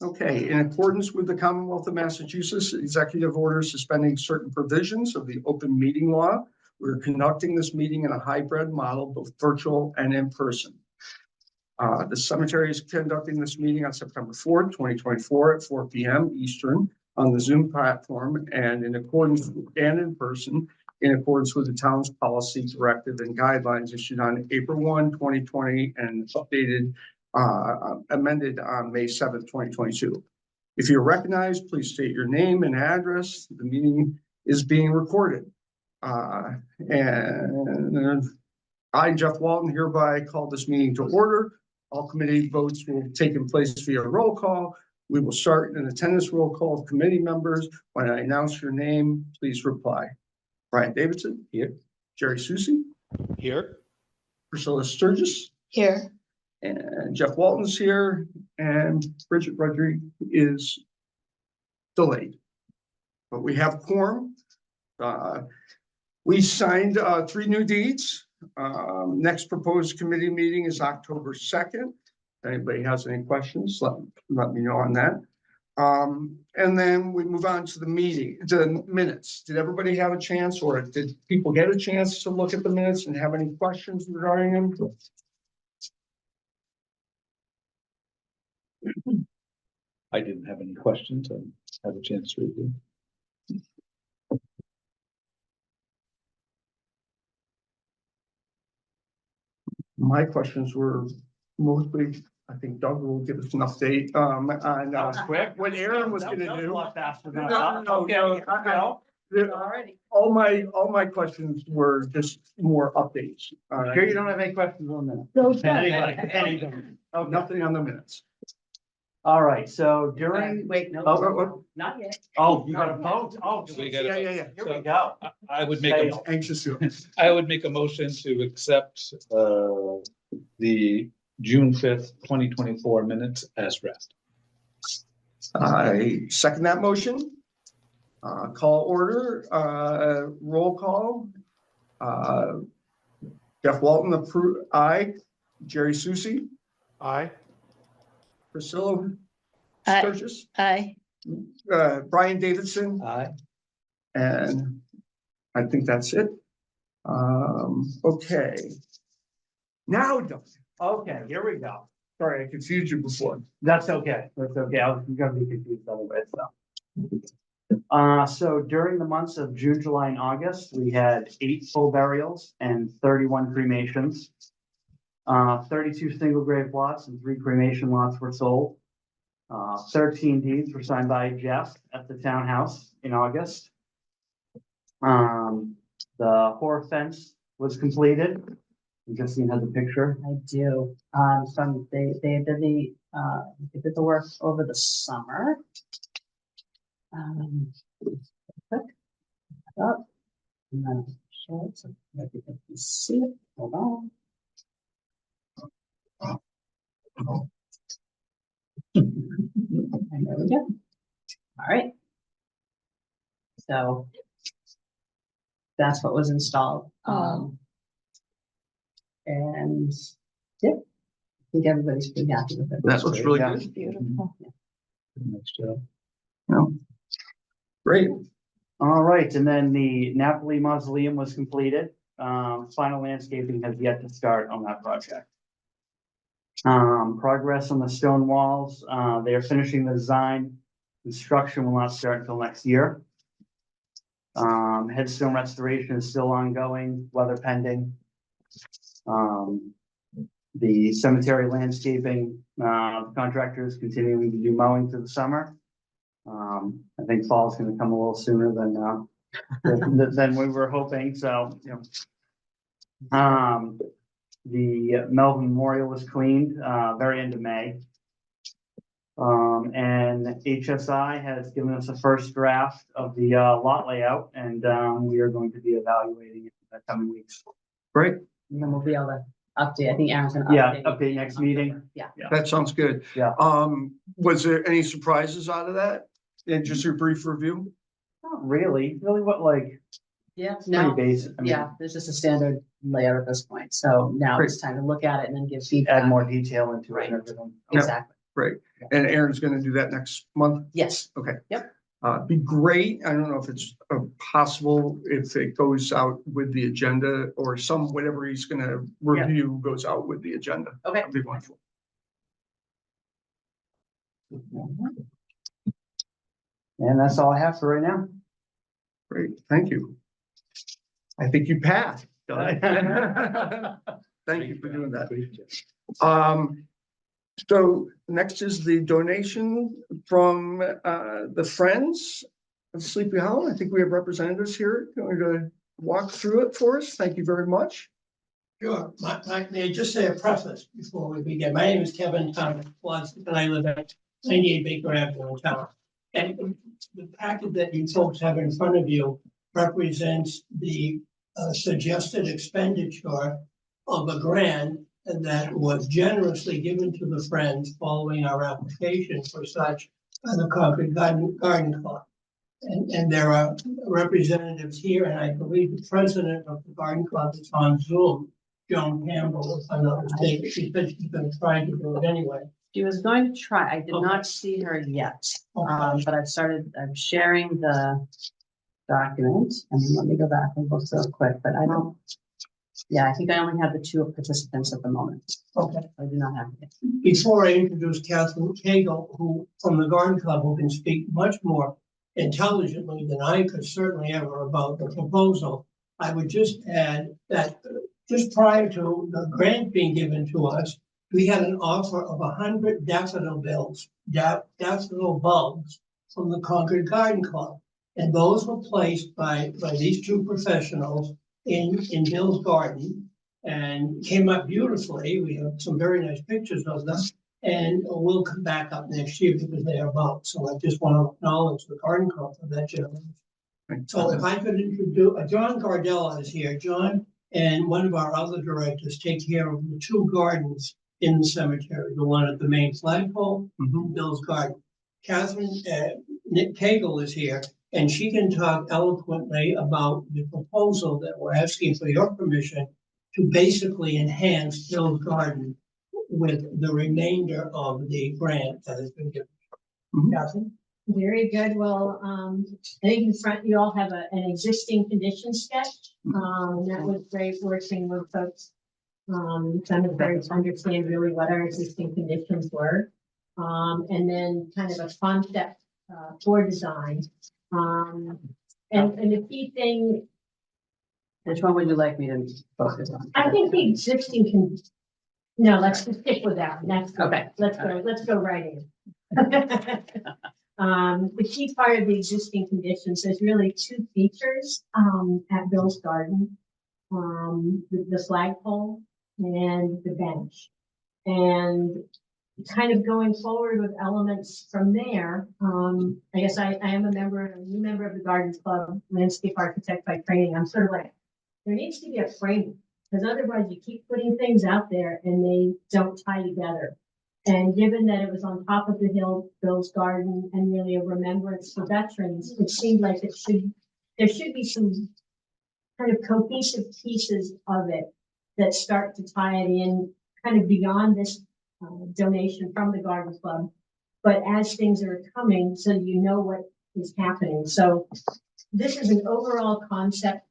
Okay, in accordance with the Commonwealth of Massachusetts Executive Order suspending certain provisions of the open meeting law, we're conducting this meeting in a hybrid model, both virtual and in person. The cemetery is conducting this meeting on September 4th, 2024 at 4 p.m. Eastern on the Zoom platform and in accordance and in person in accordance with the town's policy, directive, and guidelines issued on April 1, 2020 and updated amended on May 7th, 2022. If you're recognized, please state your name and address. The meeting is being recorded. And I, Jeff Walton, hereby call this meeting to order. All committee votes will take place via roll call. We will start an attendance roll call of committee members. When I announce your name, please reply. Brian Davidson. Here. Jerry Susi. Here. Priscilla Sturgis. Here. And Jeff Walton's here, and Bridget Rodriguez is delayed. But we have quorum. We signed 3 new deeds. Next proposed committee meeting is October 2nd. If anybody has any questions, let me know on that. And then we move on to the meeting, to the minutes. Did everybody have a chance, or did people get a chance to look at the minutes and have any questions regarding them? I didn't have any questions. I had a chance to review. My questions were mostly, I think Doug will give us an update on what Aaron was going to do. All my questions were just more updates. Sure, you don't have any questions on that? No, Anything? Oh, nothing on the minutes. All right, so during. Wait, no, Oh, not yet. oh, you got a vote? Oh, We got it. Yeah. here we go. I would make a, Anxious to. I would make a motion to accept the June 5th, 2024 minutes as read. I second that motion. Call order, roll call. Jeff Walton, aye. Jerry Susi. Aye. Priscilla Aye. Sturgis. Aye. Brian Davidson. Aye. And I think that's it. Okay. Now, Doug. Okay, here we go. Sorry, I confused you before. That's okay. That's okay. I was gonna be confused otherwise, so. So during the months of June, July, and August, we had 8 full burials and 31 cremations. 32 single grave lots and 3 cremation lots were sold. 13 deeds were signed by Jeff at the townhouse in August. The horror fence was completed. Justine has a picture. I do. They did the work over the summer. Quick, up, and then show it so everybody can see it. Hold on. And there we go. All right. So that's what was installed. And yeah, I think everybody's pretty happy with it. That looks really Yeah. good. Beautiful. Nice job. Great. All right, and then the Napoli Mausoleum was completed. Final landscaping has yet to start on that project. Progress on the stone walls, they are finishing the design. Construction will not start until next year. Headstone restoration is still ongoing, weather pending. The cemetery landscaping, contractors continuing to do mowing through the summer. I think fall is going to come a little sooner than we were hoping. So, you know, the Melvin Memorial was cleaned very end of May. And HSI has given us a first draft of the lot layout, and we are going to be evaluating it in the coming weeks. Great. And then we'll be able to update. I think Aaron's gonna update. Yeah, update next meeting. Yeah. That sounds good. Yeah. Was there any surprises out of that? And just a brief review? Not really, what like Yeah. pretty No. basic. I mean, Yeah, there's just a standard layout at this point. So now Great. it's time to look at it and then give feedback. add more detail into it Right. and everything. Yep. Exactly. Great. And Aaron's gonna do that next month? Yes, Be great. I don't know if it's possible if it goes out with the agenda or whatever he's gonna review goes out with the agenda. okay. That'd be wonderful. And that's all I have for right now. Great, thank you. I think you passed. Thank you for doing that. So next is the donation from the Friends of Sleepy Hollow. I think we have representatives here going to walk through it for us. Thank you very much. Sure. May I just say a preface before we begin? My name is Kevin Thomas Watson, and I live at 98 Baker Avenue in town. And the packet that you folks have in front of you represents the suggested expenditure of a grant that was generously given to the Friends following our application for such by the Concord Garden Club. And there are representatives here, and I believe the president of the Garden Club is on Zoom, Joan Campbell, if I'm not mistaken. She said she's been trying to do it anyway. She was going to try. I did Okay. not see her yet. Okay. But I'm sharing the document, and let me go back and look real quick, but I don't. Yeah, I think I only have the 2 participants at the moment. Okay. I do not have it. Before I introduce Catherine Cagle, who from the Garden Club, who can speak much more intelligently than I could certainly ever about the proposal, I would just add that just prior to the grant being given to us, we had an offer of 100 daffodil bulbs from the Concord Garden Club. And those were placed by these 2 professionals in Bill's garden and came up beautifully. We have some very nice pictures of them. And we'll come back up next year because they are about. So I just want to acknowledge the Garden Club for that gentleman. So if I could introduce, John Gardella is here. John and one of our other directors take care of the 2 gardens in the cemetery, the one at the main flagpole, Bill's garden. Catherine Nick Cagle is here, and she can talk eloquently about the proposal that we're asking for your permission to basically enhance Bill's garden with the remainder of the grant that has been given. Catherine? Very good. Well, I think in front you all have an existing condition sketch. That was great working with folks. Cemetery to understand really what our existing conditions were. And then kind of a concept for design. And the key thing, Which one would you like me to focus on? I think the existing no, let's just stick with that. Next. Okay. Let's go right in. The key part of the existing conditions, there's really 2 features at Bill's garden. The flagpole and the bench. And kind of going forward with elements from there, I guess I am a new member of the Gardens Club, landscape architect by training. I'm sort of like, there needs to be a framework, because otherwise you keep putting things out there and they don't tie together. And given that it was on top of the hill, Bill's garden, and really a remembrance for veterans, it seemed like there should be some kind of cohesive pieces of it that start to tie it in kind of beyond this donation from the Garden Club, but as things are coming, so you know what is happening. So this is an overall concept,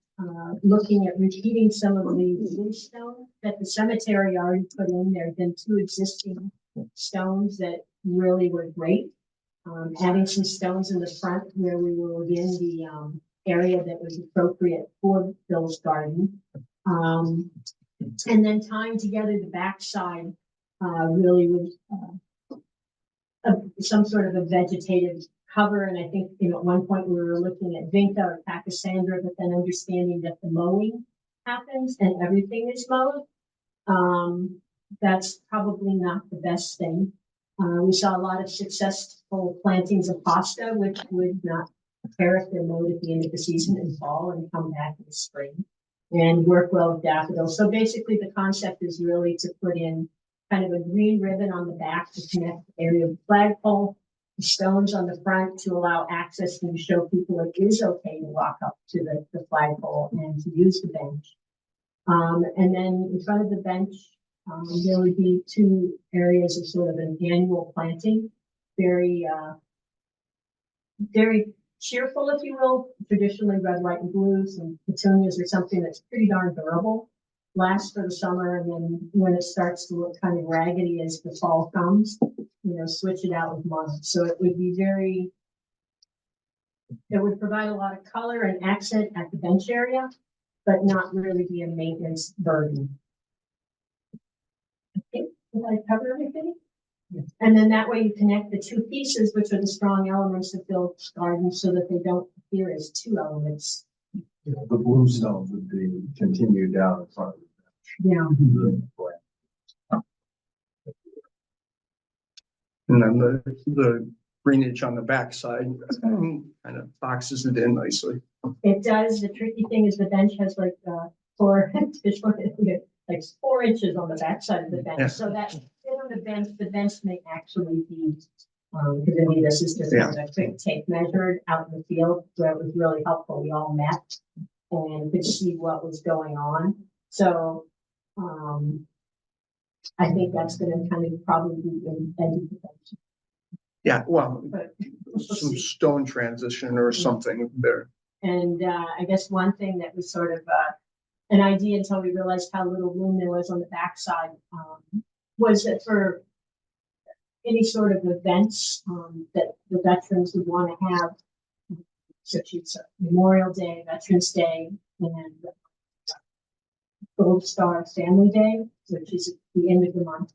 looking at repeating some of the wood stone that the cemetery already put in. There have been 2 existing stones that really were great. Adding some stones in the front where we were within the area that was appropriate for Bill's garden. And then tying together the backside really with some sort of a vegetative cover. And I think, at one point we were looking at Vinca or Pachysandra, but then understanding that the mowing happens and everything is mowed. That's probably not the best thing. We saw a lot of successful plantings of hosta, which would not care if they're mowed at the end of the season in fall and come back in the spring, and work well with daffodils. So basically the concept is really to put in kind of a green ribbon on the back to connect the area of the flagpole, the stones on the front to allow access and to show people it is okay to walk up to the flagpole and to use the bench. And then in front of the bench, There would be 2 areas of sort of an annual planting, very, very cheerful, if you will, traditionally red, white, and blues, and petunias are something that's pretty darn durable. Lasts for the summer, and then when it starts to look kind of raggedy as the fall comes, switch it out with moss. So it would be very, it would provide a lot of color and accent at the bench area, but not really be a maintenance burden. Okay, did I cover everything? And then that way you connect the 2 pieces, which are the strong elements of Bill's garden, so that they don't appear as 2 elements. The bluestones would be continued down in front of Yeah. the And then the greenage on the backside kind of boxes it in nicely. It does. The tricky thing is the bench has like 4, like 4 inches on the backside of the bench. Yeah. So that on the bench may actually be, because I mean, this is just Yeah. a quick tape measured out in the field where it was really helpful. We all met and could see what was going on. So, I think that's going to kind of probably be in bench. Yeah, well, But we'll some see. stone transition or something there. And I guess one thing that was sort of an idea until we realized how little room there was on the backside was that for any sort of events that the veterans would want to have, such as Memorial Day, Veterans Day, and Gold Star Family Day, which is at the end of the month,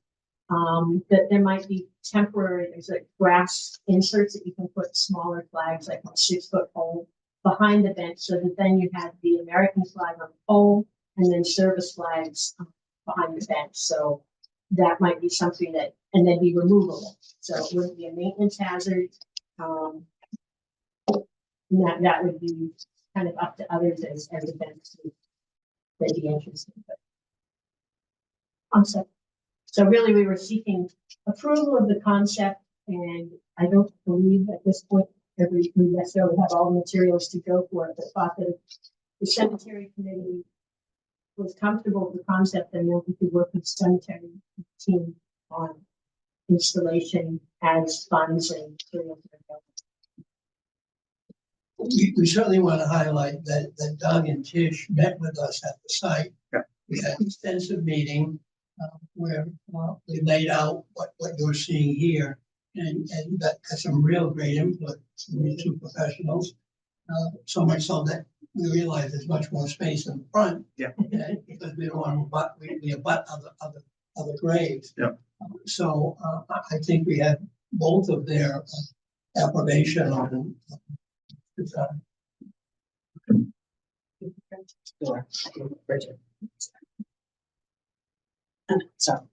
that there might be temporary, there's like grass inserts that you can put smaller flags, like a 6-foot pole behind the bench, so that then you have the American flag on the pole and then service flags behind the bench. So that might be something that, and then be removable. So it wouldn't be a maintenance hazard. That would be kind of up to others as events that be interested. Concept. So really, we were seeking approval of the concept, and I don't believe at this point we necessarily have all the materials to go for it, but thought that if the cemetery committee was comfortable with the concept, then we could work with the cemetery team on installation as funds and materials are available. We certainly want to highlight that Doug and Tish met with us at the site. Yeah. We had an extensive meeting where we laid out what you're seeing here, and that got some real great input from these 2 professionals. So much so that we realized there's much more space in the front. Yeah. Because we don't want we abut other graves. Yeah. So I think we had both of their approbation on design. Sure. Bridget. So.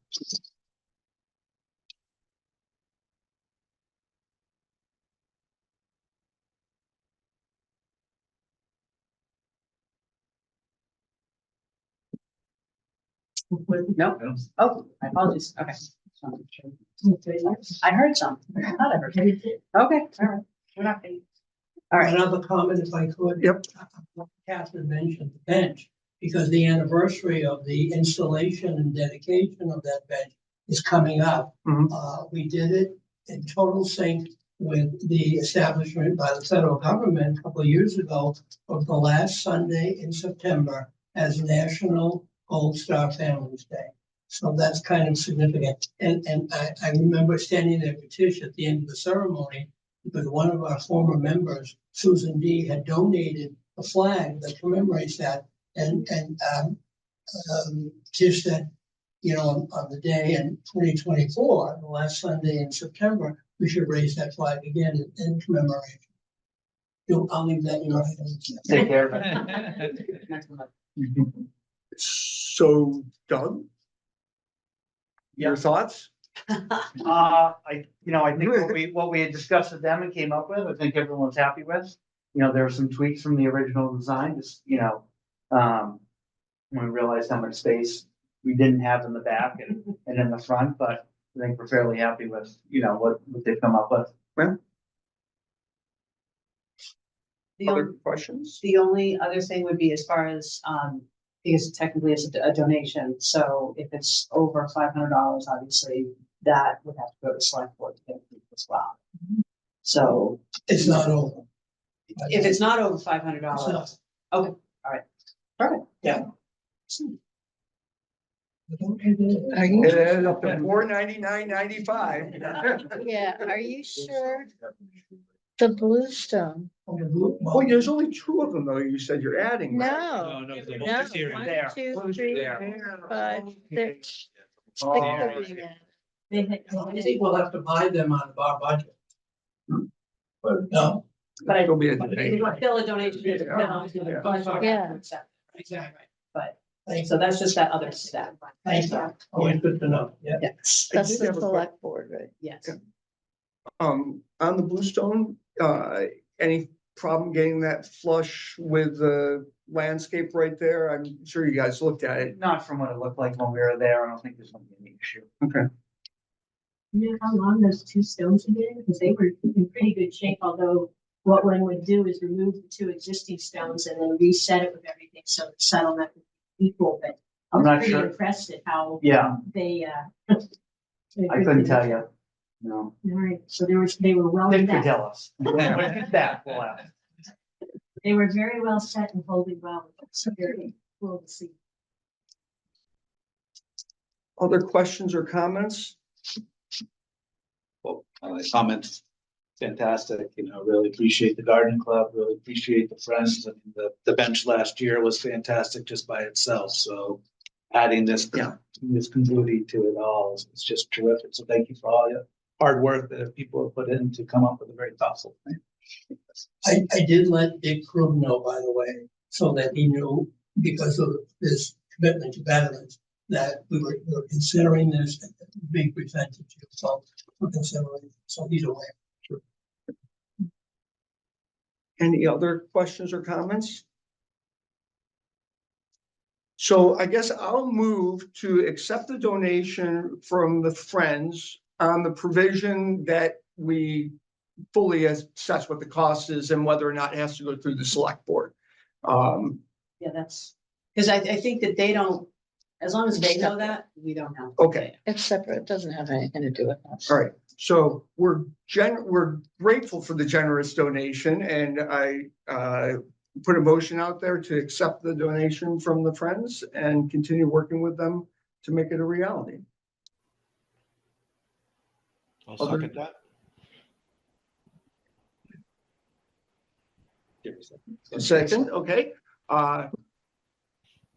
No. Oh, my apologies. Okay. I heard some. I thought I heard some. Okay, all right. We're not going. All right. Another comment, if I could. Yep. Catherine mentioned the bench, because the anniversary of the installation and dedication of that bench is coming up. Mhm. We did it in total sync with the establishment by the federal government a couple of years ago of the last Sunday in September as National Gold Star Families Day. So that's kind of significant. And I remember standing there with Tish at the end of the ceremony, because one of our former members, Susan D, had donated a flag that commemorates that. And Tish said, on the day in 2024, the last Sunday in September, we should raise that flag again in commemoration. I'll leave that in your hands. Take care. Next one. So Doug? Your thoughts? I think what we had discussed with them and came up with, I think everyone's happy with. There were some tweaks from the original design, just, when we realized how much space we didn't have in the back and in the front, but I think we're fairly happy with, what they've come up with. The Other only, questions? the only other thing would be as far as, because technically it's a donation, so if it's over $500, obviously, that would have to go to select board to get approved as well. So It's not over. if it's not over It's $500, not. okay, all right, perfect. Yeah. It ended up to $499.95. Yeah, are you sure? The Bluestone, Oh, there's only two of them though, you said you're adding. right? no, No, the no, bonus hearing. 1, There. 2, 3, There. 5, 6. Oh, Six of them. They had- I think we'll have to buy them out of our budget. But no, But I, It'll be a but debate. it's still a donation. It's still- Yeah. Exactly, but, thanks, so that's just that other step. thanks, always good to know, yeah. Yes, I That's did the have a que- select board, right? yes. On the Bluestone, any problem getting that flush with the landscape right there? I'm sure you guys looked at it. Not from what it looked like when we were there. I don't think there's gonna be any issue. You know how long those two stones have been? Because they were in pretty good shape, although what one would do is remove the two existing stones and then reset it with everything, so the settlement would be equal, but I I'm was not pretty sure. impressed at how Yeah, they, I couldn't tell you. No. All right, so they were well, Dick could set. tell us. That, we'll have. They were very well set and holding well. It's very cool to see. Other questions or comments? Well, comments, fantastic, really appreciate the garden club, really appreciate the friends. I mean, the bench last year was fantastic just by itself, so adding this, this continuity to it all is just terrific. So thank you for all your hard work that people have put in to come up with a very thoughtful plan. I did let Dick Krug know, by the way, so that he knew, because of this commitment to veterans, that we were considering this big percentage of funds for consideration, so he's aware. Any other questions or comments? So I guess I'll move to accept the donation from the Friends on the provision that we fully assess what the cost is and whether or not it has to go through the select board. Yeah, that's, because I think that they don't, as long as they know that, we don't have. to Okay. say it. It's separate, it doesn't have anything to do with us. All right, so we're grateful for the generous donation, and I put a motion out there to accept the donation from the Friends and continue working with them to make it a reality. I'll second that. Give me a second. Second, okay, go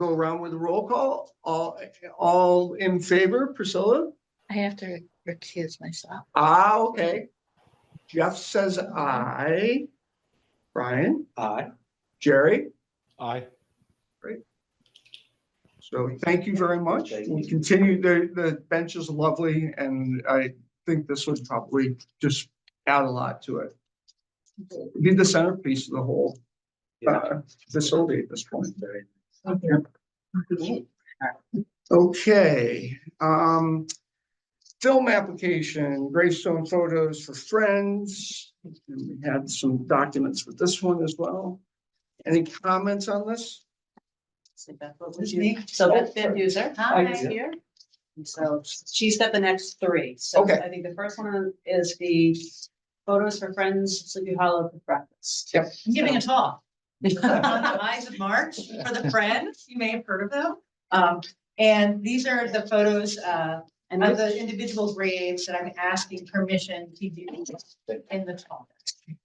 around with the roll call, all in favor, Priscilla? I have to recuse myself. Okay. Jeff says aye. Brian, Aye. Jerry? Aye. So thank you very much. Thank We you. continue, the bench is lovely, and I think this would probably just add a lot to it. Be the centerpiece of the whole facility at this point. Okay, film application, gravestone photos for friends. And we had some documents with this one as well. Any comments on this? So Beth, what was you? So Beth Van Duzer. Hi. is here. And so she's got the next three. So Okay. I think the first one is the photos for friends, Sleepy Hollow for breakfast. Yep. I'm giving a talk on the Eyes of March for the Friends. You may have heard of them. And these are the photos And of this- the individual graves that I'm asking permission to do in the talk.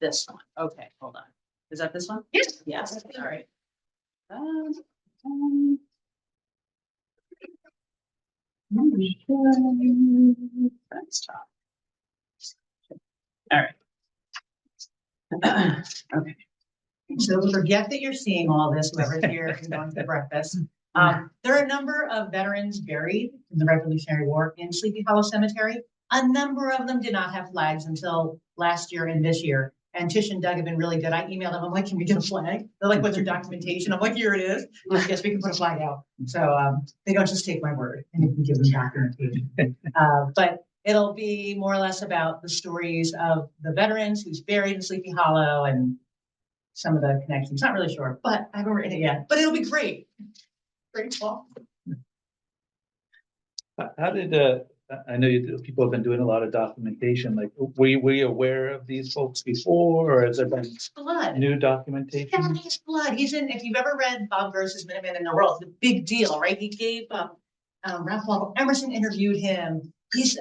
this one. Okay, hold on. Is that this one? Yes. Yes, all right. That's top. All right. Okay. So forget that you're seeing all this, whoever's here and going to breakfast. There are a number of veterans buried in the Revolutionary War in Sleepy Hollow Cemetery. A number of them did not have flags until last year and this year. And Tish and Doug have been really good. I emailed them, I'm like, can we get a flag? They're like, what's your documentation? I'm like, here it is. Yes, we can put a flag out. So they don't just take my word and you can give them documentation. But it'll be more or less about the stories of the veterans who's buried in Sleepy Hollow and some of the connections. Not really sure, but I haven't written it yet, but it'll be great. Great call. How did, I know people have been doing a lot of documentation, like, were you aware of these folks before, or has there been It's blood. new documentation? Daddy's blood. He's in, if you've ever read Bob Versus Minutemen in the World, it's a big deal, right? He gave, Ralph Waldo Emerson interviewed him. He's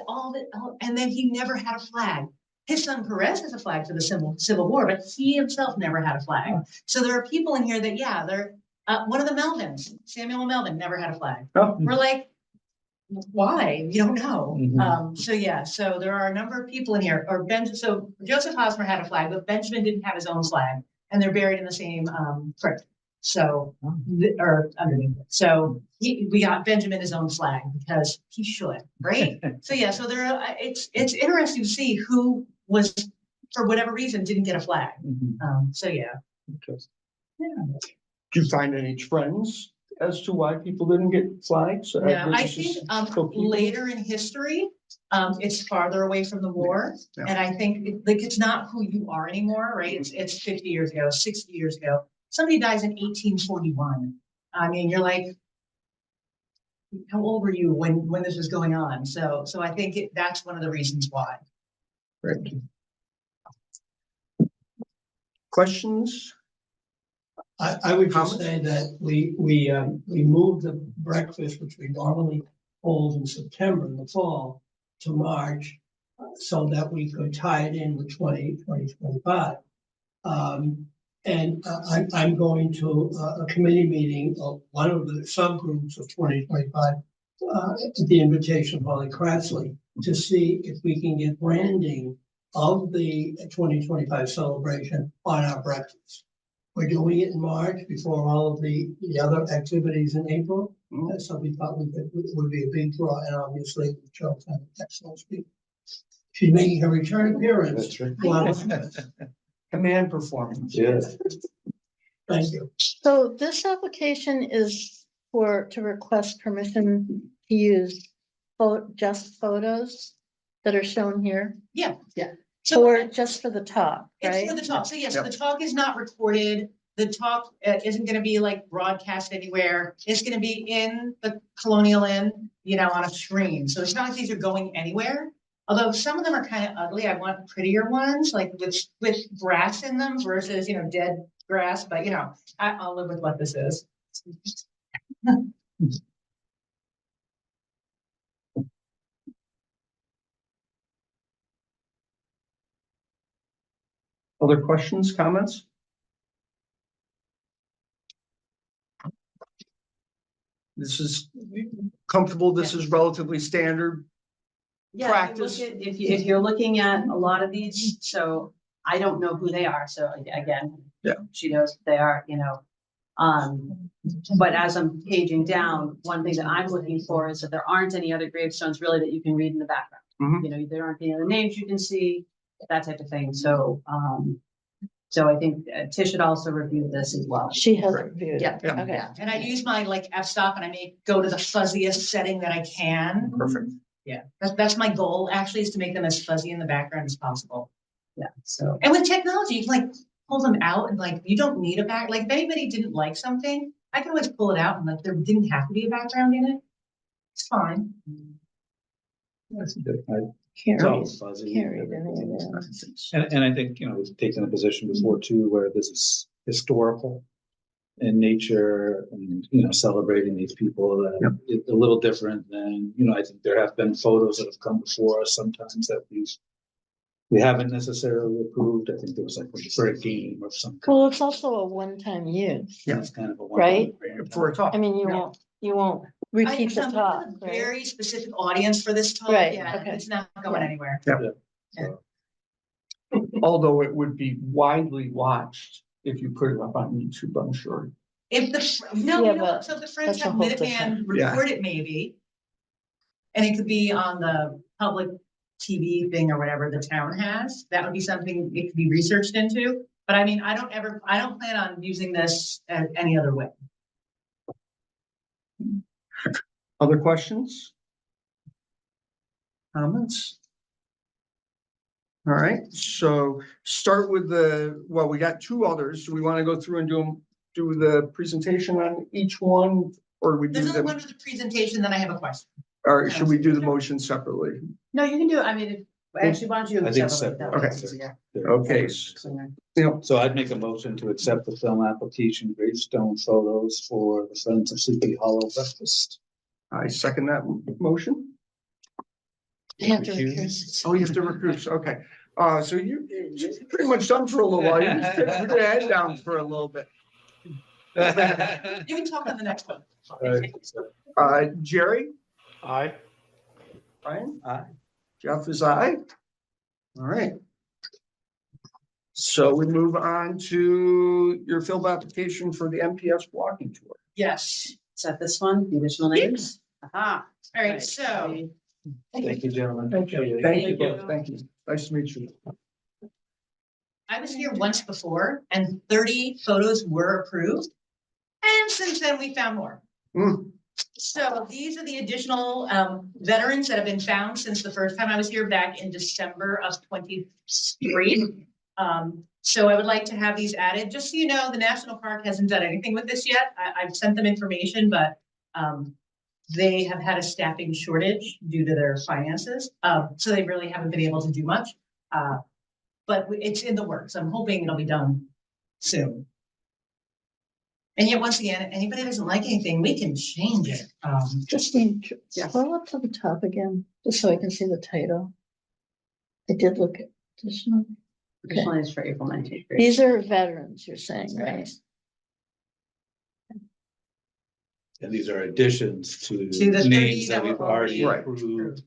and then he never had a flag. His son Perez has a flag for the Civil War, but he himself never had a flag. So there are people in here that, yeah, they're, one of the Melvins, Samuel Melvin, never had a flag. Oh, We're like, why? You don't know. Mhm. So yeah, so there are a number of people in here, so Joseph Hosmer had a flag, but Benjamin didn't have his own flag, and they're buried in the same crypt. So, or underneath it. So we got Benjamin his own flag because he should, right? So yeah, so it's interesting to see who was, for whatever reason, didn't get a flag. Mhm. So yeah. Interesting. Do you find any trends as to why people didn't get flags? Yeah, I Businesses think show people? later in history, it's farther away from the war. Yeah. And I think it's not who you are anymore, right? It's 50 years ago, 60 years ago. Somebody dies in 1841. I mean, you're like, how old were you when this was going on? So I think that's one of the reasons why. Great. Questions? I would just say that we moved the breakfast, which we normally hold in September in the fall, to March, so that we could tie it in with 2025. And I'm going to a committee meeting of one of the subgroups of 2025, at the invitation of Holly Kratsley, to see if we can get branding of the 2025 celebration on our breakfast. We're doing it in March before all of the other activities in April. So we thought would be a big draw, and obviously Joe's an excellent speaker. She's making her return appearance. That's right. Wow. Command performance. Yes. Thank you. So this application is to request permission to use just photos that are shown here, So or just for the talk, it's right? for the talk. So yes, Yep. the talk is not recorded. The talk isn't gonna be like broadcast anywhere. It's gonna be in the Colonial Inn, on a screen. So it's not like these are going anywhere. Although some of them are kind of ugly. I want prettier ones, like with grass in them versus, dead grass. But I'll live with what this is. Other questions, comments? This is comfortable, this is relatively standard. Yeah, if you look Practice. at, if you're looking at a lot of these, so I don't know who they are, so again. Yeah. She knows who they are, but as I'm paging down, one thing that I'm looking for is that there aren't any other gravestones really that you can read in the background. Mhm. There aren't any other names you can see, that type of thing, so I think Tish had also reviewed this as well. She has Right. reviewed. Yeah. Yeah. Okay. And I use my f-stop and I may go to the fuzziest setting that I can. Perfect. Yeah, that's my goal actually, is to make them as fuzzy in the background as possible. Yeah, so. And with technology, you can pull them out and you don't need a back, if anybody didn't like something, I can always pull it out and there didn't have to be a background in it. It's fine. That's good. It's Carried, always fuzzy. carried in there. And I think, we've taken a position before too, where this is historical in nature and, celebrating these people that it's a little different than, I think there have been photos that have come before us sometimes that we haven't necessarily approved. I think there was for a game or something. Well, it's also a one-time use. Yeah. It's kind of a Right? For a talk. I mean, you won't repeat the I'm talk, looking at a right? very specific audience for this talk. Right, Yeah, okay. it's not going anywhere. Although it would be widely watched if you put it up on YouTube, I'm sure. If Yeah, but so if the Friends that's a have whole Minuteman different- Yeah. record it maybe. And it could be on the public TV thing or whatever the town has, that would be something it could be researched into. But I mean, I don't plan on using this any other way. Other questions? Comments? All right, so start with we got two others. Do we want to go through and do the presentation on each one Or we do There's only one them, for the presentation, then I have a question. or should we do the motion separately? No, you can do it. I mean, actually, why don't you? I think separate that? Okay. That's easier. Okay, Cleaner. So I'd make a motion to accept the film application gravestone photos for the Friends of Sleepy Hollow breakfast. I second that motion. You have to Recuse? recuse. Oh, you have to recuse, okay. So you're pretty much done for a little while. You just put your head down for a little bit. You can talk on the next one. Jerry, Aye. Brian? Aye. Jeff is aye. All right. So we move on to your field application for the MPS walking tour. Yes. Is that this one, the additional names? Aha. All right, so Thank you, gentlemen. Thank you. Appreciate it. Thank you Thank you. both. Thank you. Nice to meet you. I was here once before and 30 photos were approved. And since then, we found more. Hmm. So these are the additional veterans that have been found since the first time I was here back in December of 23. So I would like to have these added, just so you know, the national park hasn't done anything with this yet. I've sent them information, but they have had a staffing shortage due to their finances. So they really haven't been able to do much. But it's in the works. I'm hoping it'll be done soon. And yet, once again, if anybody doesn't like anything, we can change it. Justine, Yeah. scroll up to the top again, just so I can see the title. I did look at additional. Additional names for April 19th. These are veterans, you're saying, right? And these are additions to To the 30 names that that we've were already already approved.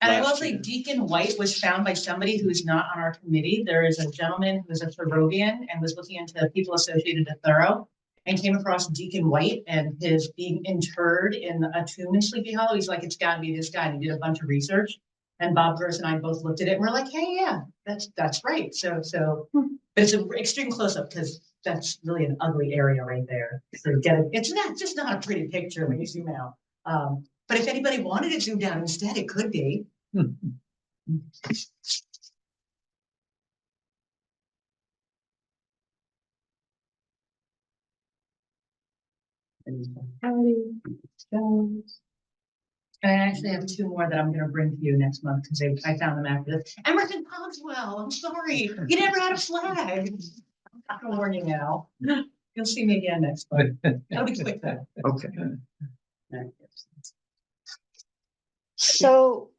And I will last say year. Deacon White was found by somebody who's not on our committee. There is a gentleman who is a Thoreauvian and was looking into people associated to Thoreau and came across Deacon White and his being interred in a tomb in Sleepy Hollow. He's like, it's gotta be this guy. And he did a bunch of research. And Bob Gross and I both looked at it and we're like, hey, yeah, that's right. So, but it's an extreme close-up because that's really an ugly area right there. So it's just not a pretty picture when you zoom out. But if anybody wanted it zoomed down instead, it could be. And I actually have two more that I'm gonna bring to you next month because I found them after this. Emerson Cogswell, I'm sorry, you never had a flag. I'm gonna warn you now. You'll see me again next month. It'll be quick though. Okay. So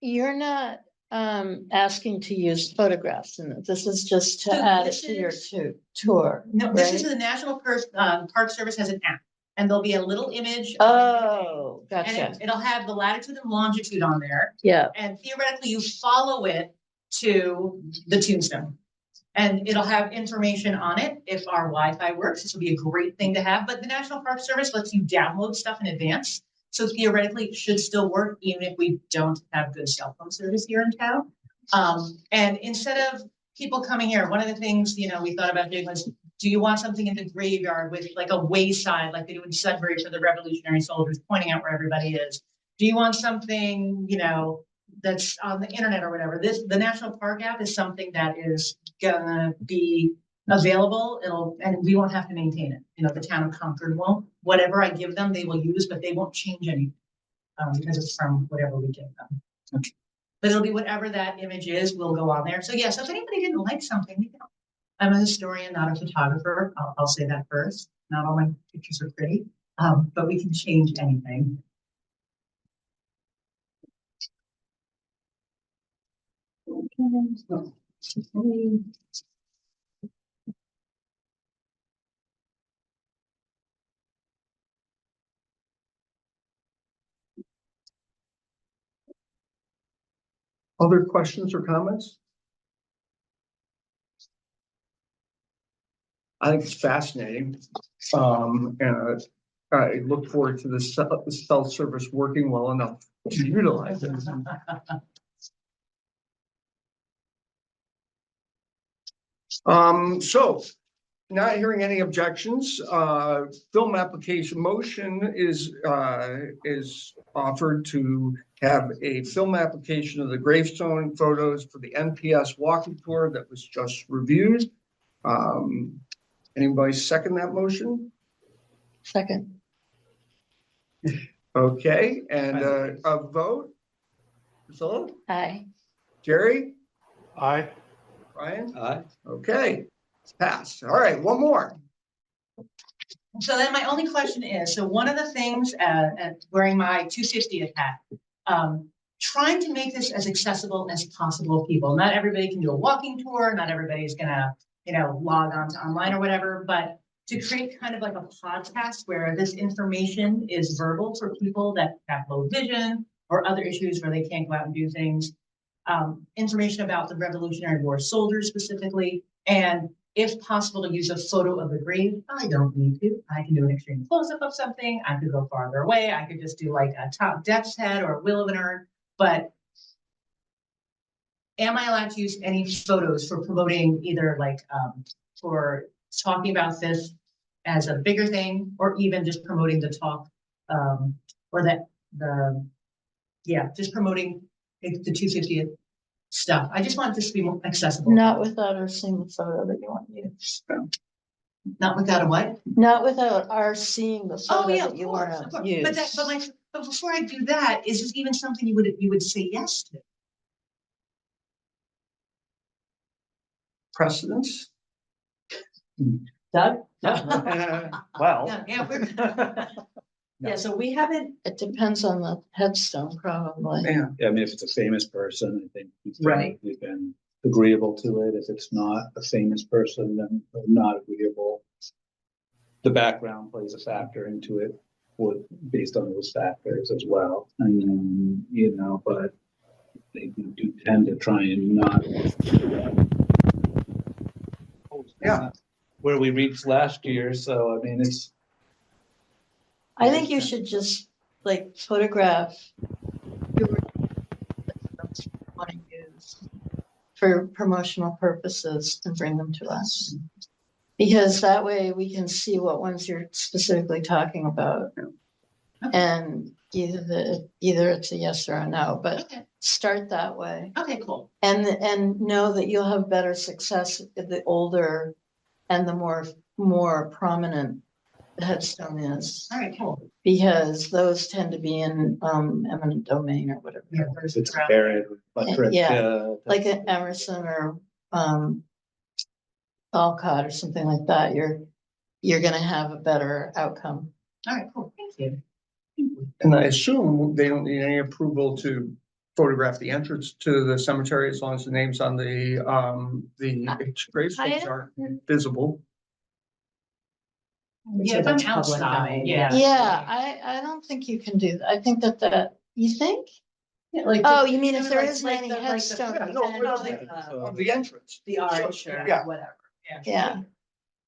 you're not asking to use photographs in it. This is just to So add it this to your is- tour. No, this is right? the National Park Service has an app and there'll be a little image. of Oh, everything, gotcha. And it'll have the latitude and longitude on there. Yeah, And theoretically, you follow it to the tombstone. And it'll have information on it if our Wi-Fi works. This will be a great thing to have, but the National Park Service lets you download stuff in advance. So theoretically, it should still work even if we don't have good cell phone service here in town. And instead of people coming here, one of the things, we thought about doing was, do you want something in the graveyard with like a wayside, like they do in Sudbury for the Revolutionary Soldiers, pointing out where everybody is? Do you want something, that's on the internet or whatever? The National Park app is something that is gonna be available. And we won't have to maintain it. The town of Concord won't. Whatever I give them, they will use, but they won't change anything. Because it's from whatever we give them. Okay. But it'll be whatever that image is, will go on there. So yeah, so if anybody didn't like something, I'm a historian, not a photographer. I'll say that first. Not all my pictures are pretty, but we can change anything. Other questions or comments? I think it's fascinating. And I look forward to the cell service working well enough to utilize it. So not hearing any objections, film application motion is offered to have a film application of the gravestone photos for the NPS walking tour that was just reviewed. Anybody second that motion? second. Okay, and a vote? Priscilla, Aye. Jerry, Aye. Brian? Aye. Okay, it's passed. All right, one more. So then my only question is, so one of the things, wearing my 250th hat, trying to make this as accessible as possible to people. Not everybody can do a walking tour, not everybody's gonna, log on to online or whatever, but to create kind of like a podcast where this information is verbal for people that have low vision or other issues where they can't go out and do things. Information about the Revolutionary War soldiers specifically, and if possible, to use a photo of the grave. I don't need to. I can do an extreme close-up of something. I could go farther away. I could just do like a top death's head or a will of an urn. But am I allowed to use any photos for promoting either for talking about this as a bigger thing, or even just promoting the talk, just promoting the 250th stuff. I just want this to be more accessible. Not without our seeing the photo that you want to use. Not without a what? Not without our seeing the Oh, photo yeah, that of you course, want of to course. use. But before I do that, is this even something you would say yes to? Precedence? Doug? Well. Yeah, Yeah, so we haven't, It depends on the headstone, probably. Yeah, Yeah, I mean, if it's a famous person, I think Right. we've been agreeable to it. If it's not a famous person, then we're not agreeable. The background plays a factor into it, based on those factors as well. And, but they do tend to try and not. Yeah. Where we reached last year, so I mean, it's. I think you should just photograph your want to use for promotional purposes and bring them to us. Because that way we can see what ones you're specifically talking about. And either it's a yes or a no, but Okay. start that way. Okay, cool. And know that you'll have better success if the older and the more prominent the headstone is. All right, cool. Because those tend to be in eminent domain or whatever. Yeah, It's buried with electric. Yeah. Like an Emerson or Alcott or something like that, you're gonna have a better outcome. All right, cool. Thank you. and I assume they don't need any approval to photograph the entrance to the cemetery as long as the names on the gravestones aren't visible. Yeah, if I'm outside, yeah. Yeah, I don't think you can do that. I think that, you think? yeah, like. Oh, you mean if Like- there like isn't any the- like the- headstone? Yeah, you no, can- no, like, Of the entrance. The arch or Yeah. whatever. Yeah.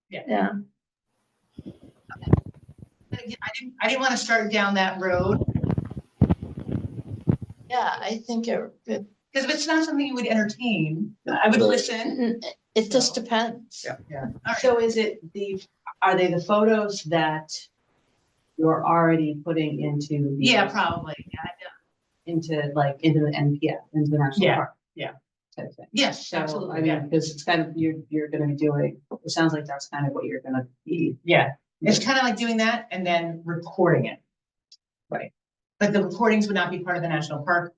Yeah. Yeah. I didn't want to start down that road, Yeah, I think it because if it's not something you would entertain, I would listen. it just depends. Yeah. All right. So are they the photos that you're already putting into? Yeah, probably. Into the NPF, into the National Yeah, Park? yeah. Type thing. Yes, So, I absolutely. mean, Yeah. because it's kind of, you're gonna be doing, it sounds like that's kind of what you're gonna be. Yeah. It's kind of like doing that and then recording it. Right. But the recordings would not be part of the national park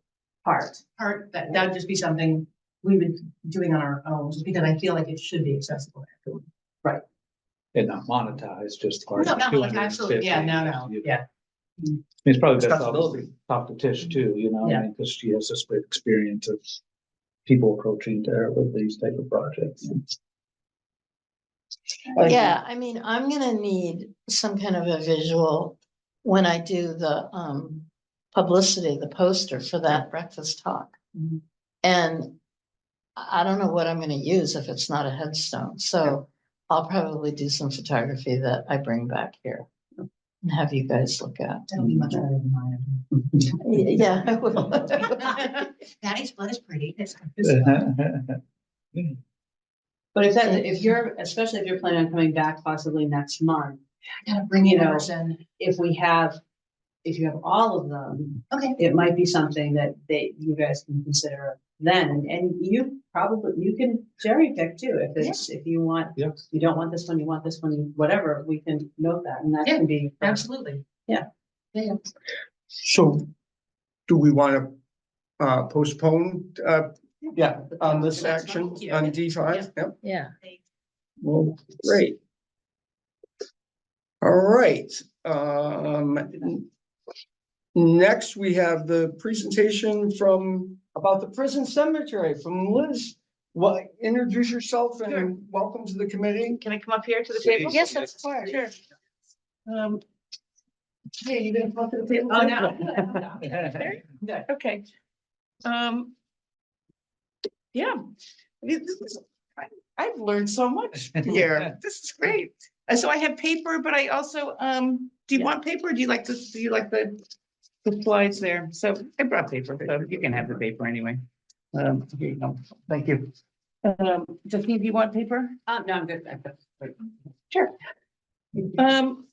part. That would just be something we would be doing on our own, just because I feel like it should be accessible. to everyone. And not monetized, just. No, not like absolutely. Yeah, no. Yeah. It's probably best Accessibility. to talk to Tish too, Yeah. because she has this great experience of people approaching her with these type of projects. Yeah, I mean, I'm gonna need some kind of a visual when I do the publicity, the poster for that breakfast talk. Mhm. And I don't know what I'm gonna use if it's not a headstone, so I'll probably do some photography that I bring back here and have you guys look at. That'll be much better than mine. Yeah, I will. Patty's blood is pretty. But if you're, especially if you're planning on coming back possibly next month, I gotta bring you You know. person. if you have all of them, Okay. it might be something that you guys can consider then, and you can cherry pick too, if you want. Yeah. You don't want this one, you want this one, whatever, we can note that, and that Yeah, can be. Absolutely. Yeah. Yeah. So do we want to postpone, on this action on D5? Yep. Yeah. Well, great. All right, next we have the presentation about the prison cemetery from Liz. Well, introduce yourself and welcome to the committee. Can I come up here to the table? Yes, of course. Sure. Hey, you gonna come to the table? Oh, no. Yeah, okay. Yeah. I've learned so much here. This is great. So I have paper, but I also, do you want paper? Do you like the slides there? So I brought paper, so you can have the paper anyway. Here you go. Thank you. Justine, do you want paper? No, I'm good. I'm good. Sure.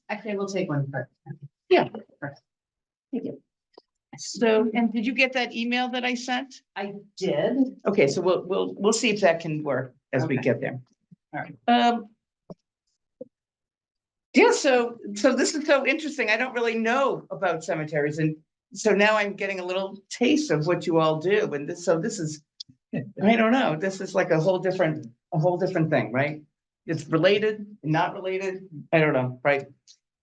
Actually, we'll take one first. Yeah. Thank you. So, and did you get that email that I sent? I did. Okay, so we'll see if that can work as we Okay. get there. All right. Yeah, so this is so interesting. I don't really know about cemeteries, and so now I'm getting a little taste of what you all do. And this is, I don't know, this is like a whole different thing, right? It's related, not related, I don't know, right?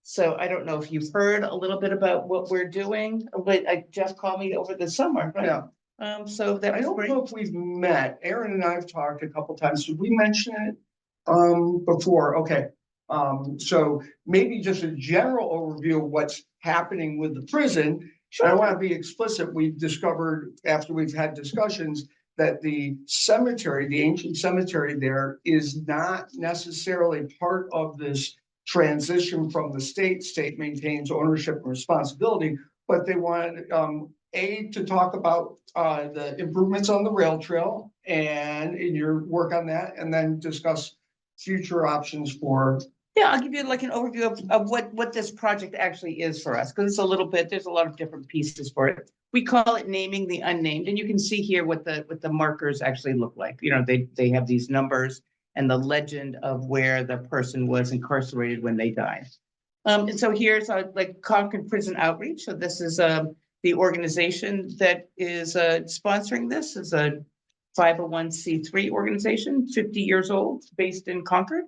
So I don't know if you've heard a little bit about what we're doing, but Jeff called me over the summer, right? Yeah. So that I was don't great. know if we've met. Aaron and I have talked a couple times. Did we mention it before? Okay. So maybe just a general overview of what's happening with the prison. I want to be explicit. We've discovered after we've had discussions that the cemetery, the ancient cemetery there, is not necessarily part of this transition from the state. State maintains ownership and responsibility, but they wanted to talk about the improvements on the rail trail and in your work on that, and then discuss future options for. Yeah, I'll give you like an overview of what this project actually is for us, because it's a little bit, there's a lot of different pieces for it. We call it naming the unnamed, and you can see here what the markers actually look like. You know, they have these numbers and the legend of where the person was incarcerated when they died. And so here's like Concord Prison Outreach. So this is the organization that is sponsoring this. Is a 501c3 organization, 50 years old, based in Concord.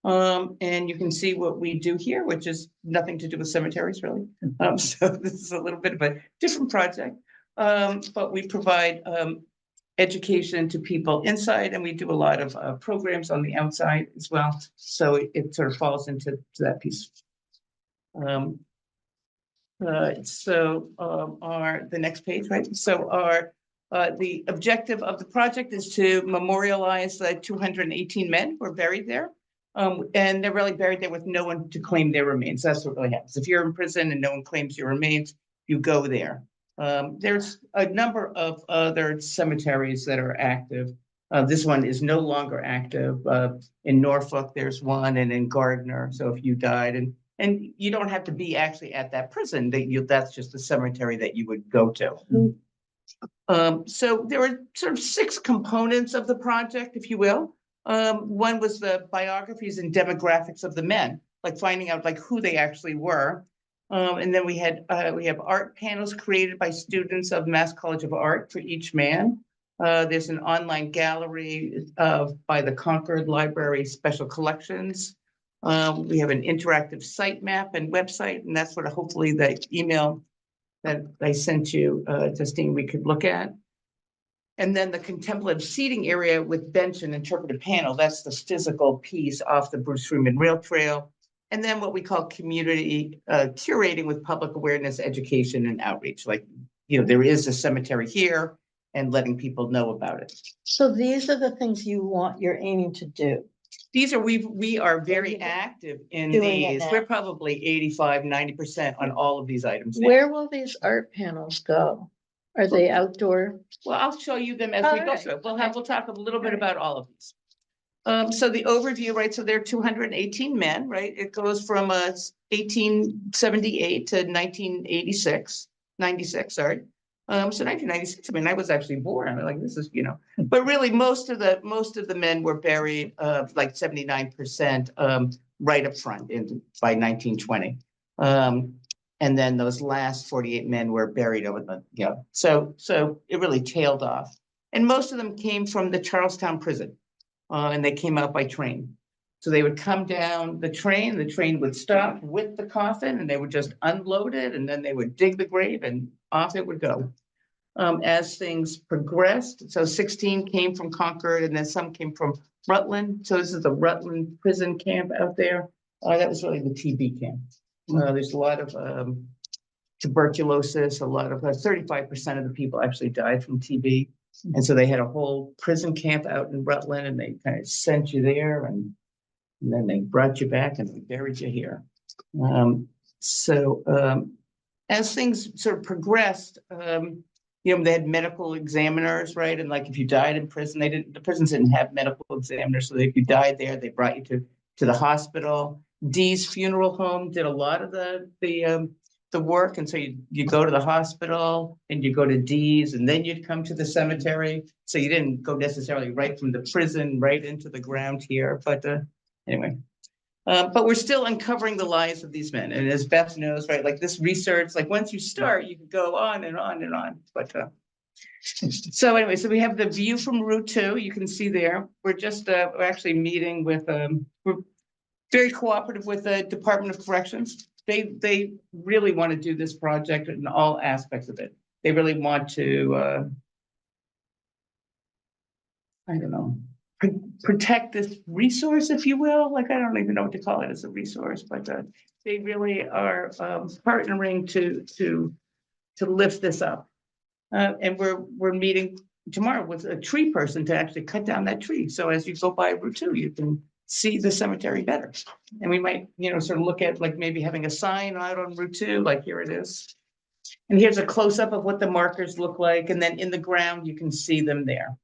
And you can see what we do here, which is nothing to do with cemeteries, really. So this is a little bit of a different project, but we provide education to people inside, and we do a lot of programs on the outside as well. So it sort of falls into that piece. The next page, right? So the objective of the project is to memorialize the 218 men who are buried there. And they're really buried there with no one to claim their remains. That's what really happens. If you're in prison and no one claims your remains, you go there. There's a number of other cemeteries that are active. This one is no longer active. In Norfolk, there's one, and in Gardner. So if you died, and you don't have to be actually at that prison, that's just the cemetery that you would go to. So there were sort of 6 components of the project, if you will. One was the biographies and demographics of the men, like finding out like who they actually were. And then we have art panels created by students of Mass College of Art for each man. There's an online gallery by the Concord Library Special Collections. We have an interactive site map and website, and that's what hopefully the email that I sent you, Justine, we could look at. And then the contemplative seating area with bench and interpretive panel, that's the physical piece off the Bruce Freeman Rail Trail. And then what we call community curating with public awareness, education, and outreach. Like, you know, there is a cemetery here, and letting people know about it. So these are the things you're aiming to do. These are, we are very active in Doing it these. now. We're probably 85–90% on all of these items now. Where will these art panels go? Are they outdoor? Well, I'll show you them as we go Alright. through. We'll talk a little bit about all of these. So the overview, right? So there are 218 men, right? It goes from 1878 to 1986, 96, sorry. So 1996, I mean, I was actually born. I mean, like, this is, you know, but really most of the men were buried, like 79%, right up front by 1920. And then those last 48 men were buried over the, so it really tailed off. And most of them came from the Charlestown prison, and they came out by train. So they would come down the train would stop with the coffin, and they would just unload it, and then they would dig the grave, and off it would go. As things progressed, so 16 came from Concord, and then some came from Rutland. So this is the Rutland prison camp out there. That was really the TB camp. There's a lot of tuberculosis, a lot of 35% of the people actually died from TB. And so they had a whole prison camp out in Rutland, and they kind of sent you there, and then they brought you back and they buried you here. As things sort of progressed, they had medical examiners, right? And like if you died in prison, the prisons didn't have medical examiners. So if you died there, they brought you to the hospital. Dee's Funeral Home did a lot of the work. And so you go to the hospital and you go to Dee's, and then you'd come to the cemetery. So you didn't go necessarily right from the prison right into the ground here. But anyway, but we're still uncovering the lives of these men. And as Beth knows, right, like this research, like once you start, you can go on and on and on. But so anyway, so we have the view from Route 2. You can see there. We're just we're actually meeting with we're very cooperative with the Department of Corrections. They really want to do this project in all aspects of it. They really want to I don't know, protect this resource, if you will. Like, I don't even know what to call it as a resource, but they really are partnering to lift this up. And we're meeting tomorrow with a tree person to actually cut down that tree. So as you go by Route 2, you can see the cemetery better. And we might, sort of look at like maybe having a sign out on Route 2, like here it is. And here's a close-up of what the markers look like. And then in the ground, you can see them there.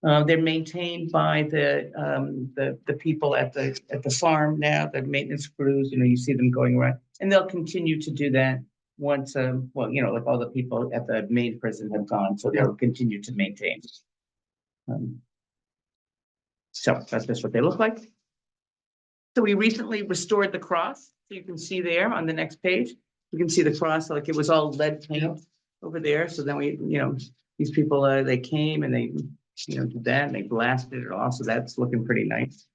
They're maintained by the people at the farm now, the maintenance crews. You see them going around, and they'll continue to do that once, like all the people at the main prison have gone, so they'll continue to maintain. So that's just what they look like. So we recently restored the cross. So you can see there on the next page, you can see the cross, like it was all lead paint over there. So then we, these people, they came and they, did that and they blasted it off. So that's looking pretty nice.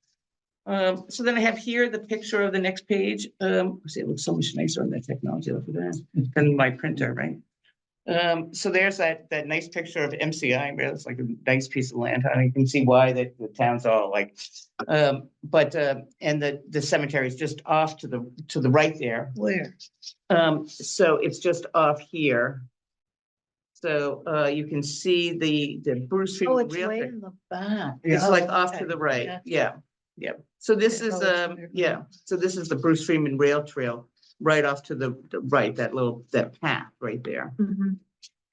So then I have here the picture of the next page. See, it looks so much nicer on the technology. Look at that. Than my printer, right? So there's that nice picture of MCI. It's like a nice piece of land. You can see why the town's all like, and the cemetery is just off to the right there. Where? So it's just off here. So you can see the Bruce Street. Oh, it's way in the back. It's Oh, like off okay. to the right. Gotcha. Yeah. So this Okay. is Oh, it's under- So this is the Bruce Freeman Rail Trail right off to the right, that path right there. Mhm.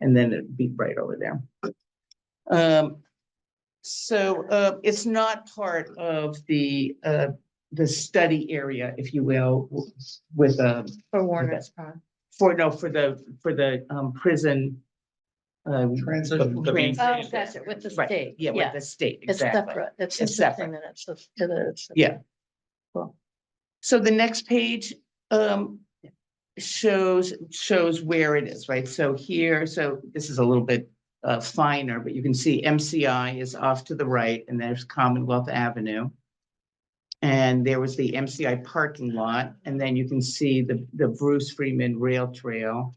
And then it'd be right over there. So it's not part of the study area, if you will, with For Warner's Pond. for the prison. Transition. the main- Oh, gotcha, with the Right, state. yeah, with the state, It's exactly. separate. It's It's interesting that it's. Yeah. Cool. So the next page shows where it is, right? So here, so this is a little bit finer, but you can see MCI is off to the right, and there's Commonwealth Avenue. And there was the MCI parking lot, and then you can see the Bruce Freeman Rail Trail.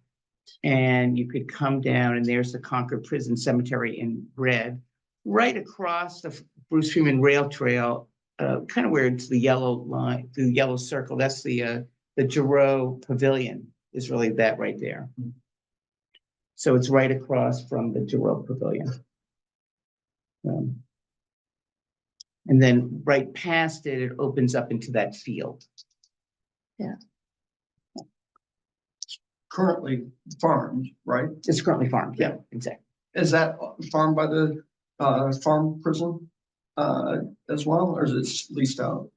And you could come down, and there's the Concord Prison Cemetery in red. Right across the Bruce Freeman Rail Trail, kind of where it's the yellow line, the yellow circle, that's the Giroux Pavilion is really that right there. So it's right across from the Giroux Pavilion. And then right past it, it opens up into that field. Currently farmed, right? It's currently farmed, yeah, exactly. Is that farmed by the farm prison as well, or is it leased out?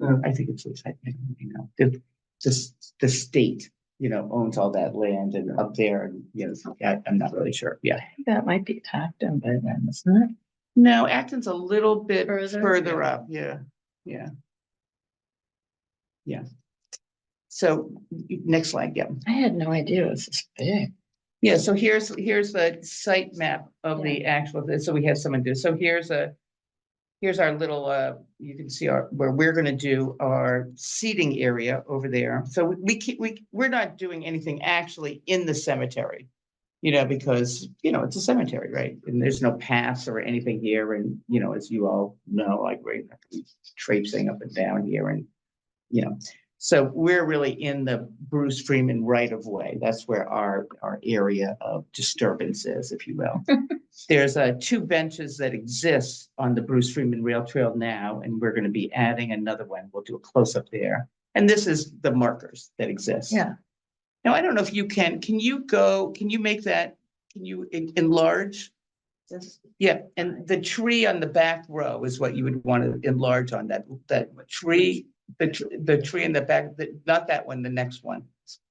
I think it's, the state, owns all that land and up there, and, I'm not really sure, yeah. That might be Acton by then, isn't it? No, Acton's a little bit Further? further up, yeah. So next slide, yeah. I had no idea it was this big. Yeah, so here's the site map of the actual, so we have someone do, so here's our little, you can see where we're gonna do our seating area over there. So we're not doing anything actually in the cemetery. Because, it's a cemetery, right? And there's no paths or anything here. And, as you all know, like we're not gonna be traipsing up and down here and, so we're really in the Bruce Freeman right of way. That's where our area of disturbance is, if you will. There's 2 benches that exist on the Bruce Freeman Rail Trail now, and we're going to be adding another one. We'll do a close up there. And this is the markers that exist. Yeah. Now, I don't know if you can you make that, can you enlarge? Yeah, and the tree on the back row is what you would want to enlarge on that tree. The tree in the back, not that one, the next one.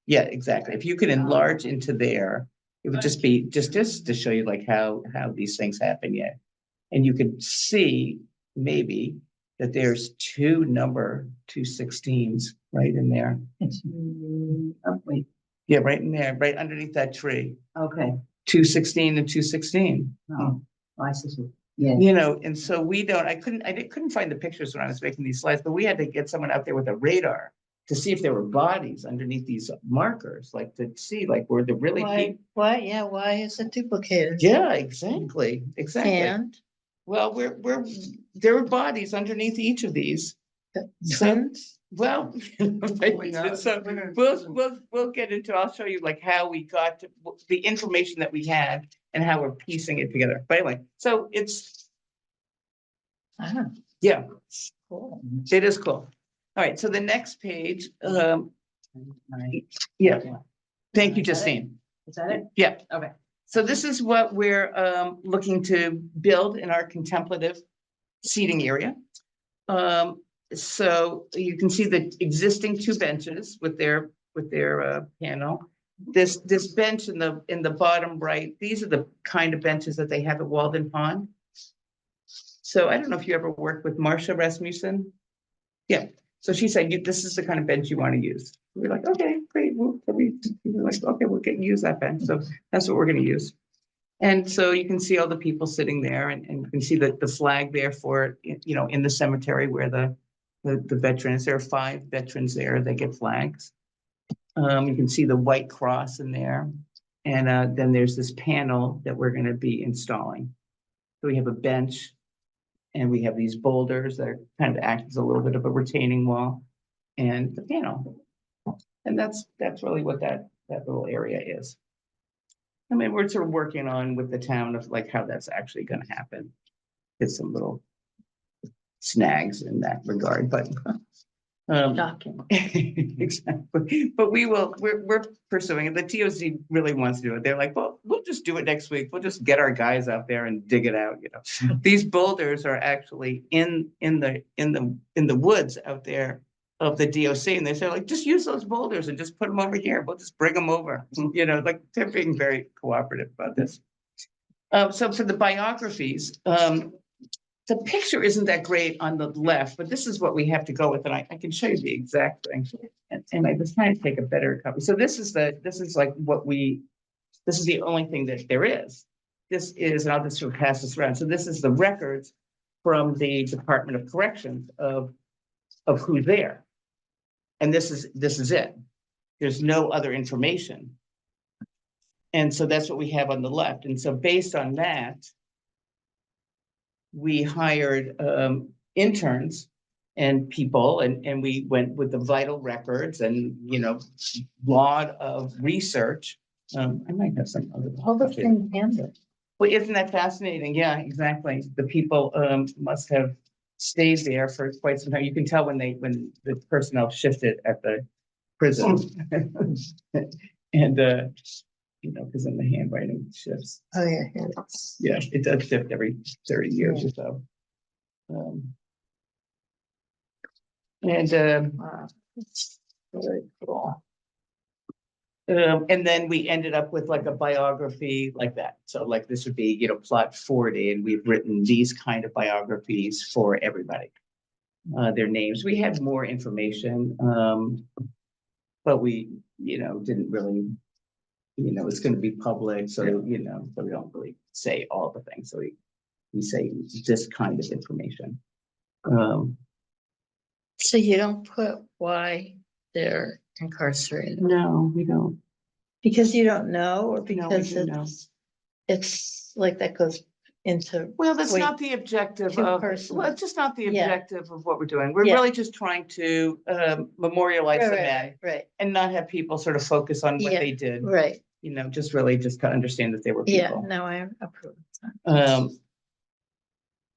Yeah, exactly. If you can enlarge into there, it would just be just to show you like how these things happen. Yeah. And you could see maybe that there's 2 16s right in there. Oh, wait, Yeah, right in there, right underneath that tree. okay. 216 and 216. Oh, I see. Yeah. And so I couldn't find the pictures when I was making these slides, but we had to get someone out there with a radar to see if there were bodies underneath these markers, like to see like were there really people. Why is it duplicated? Yeah, exactly. And Well, there were bodies underneath each of these. twins? Well, so we'll get into, I'll show you like how we got to the information that we had and how we're piecing it together. But anyway, so it's, Ah, yeah, cool. it is cool. All right, so the next page, yeah, thank you, Justine. Is that it? Yeah. Okay. So this is what we're looking to build in our contemplative seating area. So you can see the existing 2 benches with their panel. This bench in the bottom right, these are the kind of benches that they have at Walden Pond. So I don't know if you ever worked with Marcia Rasmussen. Yeah. So she said, this is the kind of bench you want to use. We're like, okay, great. We're like, okay, we'll use that bench. So that's what we're going to use. And so you can see all the people sitting there and you can see the flag there for, in the cemetery where the veterans, there are 5 veterans there, they get flags. You can see the white cross in there. And then there's this panel that we're going to be installing. So we have a bench and we have these boulders that are kind of act as a little bit of a retaining wall and the panel. And that's really what that little area is. I mean, we're sort of working on with the town of like how that's actually going to happen. Get some little snags in that regard, but Shocking. exactly. But we're pursuing it. The TOC really wants to do it. They're like, well, we'll just do it next week. We'll just get our guys out there and dig it out. These boulders are actually in the woods out there of the DOC, and they say like, just use those boulders and just put them over here. We'll just bring them over. Like they're being very cooperative about this. So for the biographies, the picture isn't that great on the left, but this is what we have to go with, and I can show you the exact thing. And I was trying to take a better copy. So this is the only thing that there is. This is, and I'll just sort of pass this around. So this is the records from the Department of Corrections of who's there. And this is it. There's no other information. And so that's what we have on the left. And so based on that, we hired interns and people, and we went with the vital records and, lot of research. I might have some other. All the thing handed. Well, isn't that fascinating? Yeah, exactly. The people must have stayed there for quite some time. You can tell when the personnel shifted at the prison. And because then the handwriting shifts. Oh, yeah. Yeah, it does shift every 30 years or so. Wow. That's very cool. And then we ended up with like a biography like that. So like this would be, plot 40, and we've written these kind of biographies for everybody. Their names. We had more information. but we, didn't really, it's gonna be public, so, so we don't really say all the things, so we say this kind of information. So you don't put why they're incarcerated No, we don't. because you don't know, or No, we because do know. it's like that goes into, Well, that's Wait, not the objective too of, personal. well, it's just not the Yeah. objective of what we're doing. We're Yeah. really just trying to memorialize the men right, and not have people sort of focus on what Yeah, they did. right, Just really just to understand that they were yeah, people. no, I approve.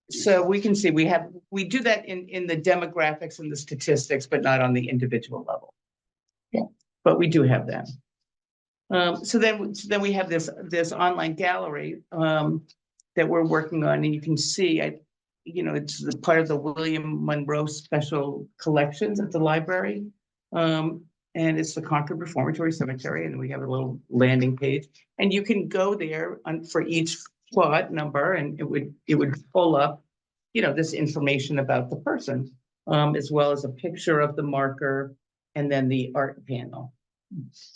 So we can see, we do that in the demographics and the statistics, but not on the individual level. Yeah. But we do have that. So then we have this online gallery that we're working on, and you can see, it's the part of the William Monroe Special Collections at the library. And it's the Concord Reformatory Cemetery, and we have a little landing page, and you can go there for each plot number, and it would pull up, this information about the person, as well as a picture of the marker, and then the art panel.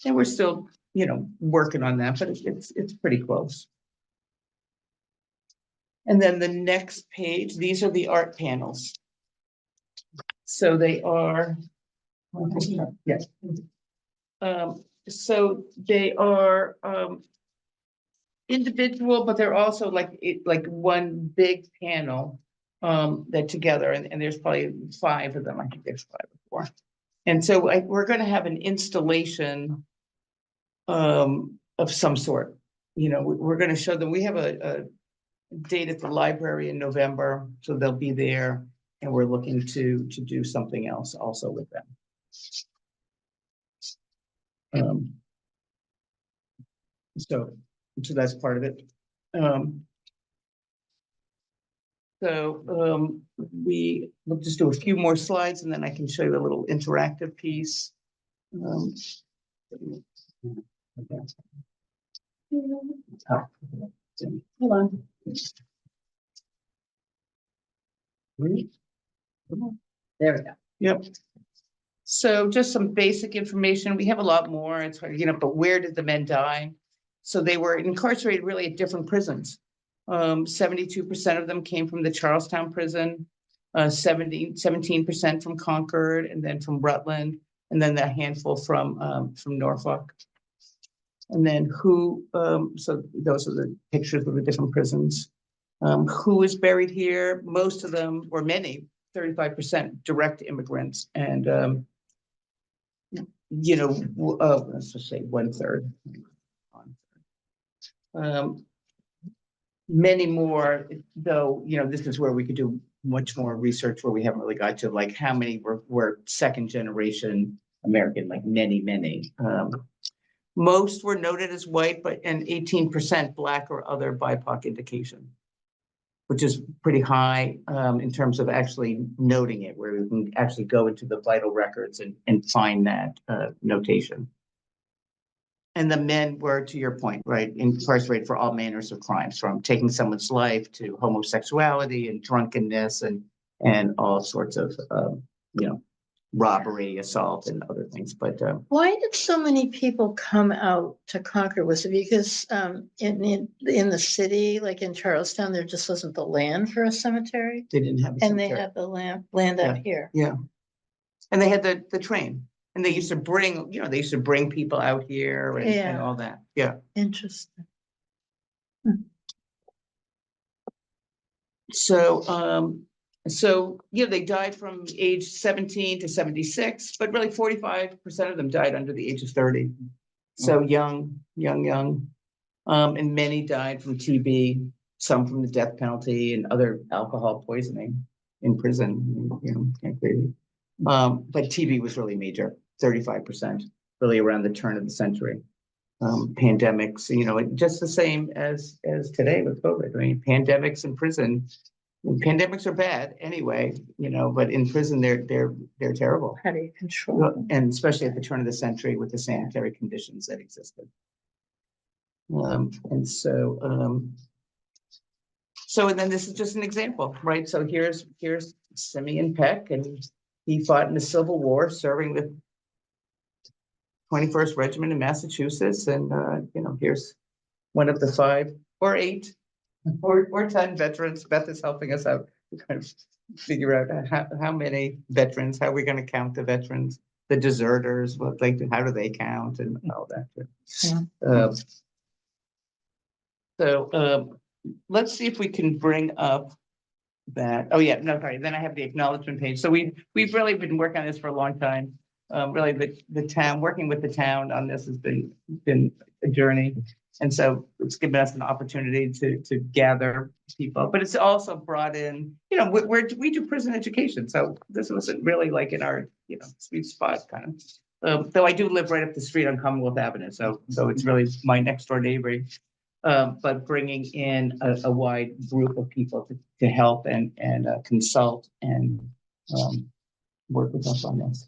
And we're still, working on that, but it's pretty close. And then the next page, these are the art panels. So they are, yes. So they are individual, but they're also like one big panel that together, and there's probably 5 of them. I think there's 5 or 4. And so we're going to have an installation of some sort. We're going to show them. We have a date at the library in November, so they'll be there, and we're looking to do something else also with them. So that's part of it. We'll just do a few more slides, and then I can show you a little interactive piece. Hold on. There we go. Yep. So just some basic information. We have a lot more. It's hard, but where did the men die? So they were incarcerated really at different prisons. 72% of them came from the Charlestown prison, 17% from Concord, and then from Rutland, and then that handful from Norfolk. And then so those are the pictures of the different prisons. Who is buried here? Most of them, or many, 35% direct immigrants, and let's just say 1/3. Many more, though, this is where we could do much more research where we haven't really got to, like how many were second generation American, like many. Most were noted as white, and 18% Black or other BIPOC indication, which is pretty high in terms of actually noting it, where we can actually go into the vital records and find that notation. And the men were, to your point, right, incarcerated for all manners of crimes, from taking someone's life to homosexuality and drunkenness and all sorts of, robbery, assault, and other things. But Why did so many people come out to Concord? Was it because in the city, like in Charlestown, there just wasn't the land for a cemetery? they didn't have a And they cemetery. had the land up here. Yeah. And they had the train, and they used to bring, people out here and Yeah. all that. Yeah. Interesting. So, they died from age 17 to 76, but really 45% of them died under the age of 30. So young. And many died from TB, some from the death penalty and other alcohol poisoning in prison, can't crazy. But TB was really major, 35%, really around the turn of the century. Pandemics, just the same as today with COVID. I mean, pandemics in prison. Pandemics are bad anyway, but in prison they're terrible. How do you control? And especially at the turn of the century with the sanitary conditions that existed. And then this is just an example, right? So here's Simeon Peck, and he fought in the Civil War, serving 21st Regiment in Massachusetts, and, here's one of the 5 or 8 or 10 veterans. Beth is helping us out to kind of figure out how many veterans, how we're gonna count the veterans, the deserters, how do they count and all that. Let's see if we can bring up that. Oh, yeah, no, sorry. Then I have the acknowledgement page. So we've really been working on this for a long time. Really, the town, working with the town on this has been a journey. And so it's given us an opportunity to gather people, but it's also brought in, we do prison education. So this wasn't really like in our, sweet spot kind of. Though I do live right up the street on Commonwealth Avenue. So it's really my next door neighbor. But bringing in a wide group of people to help and consult and work with us on this.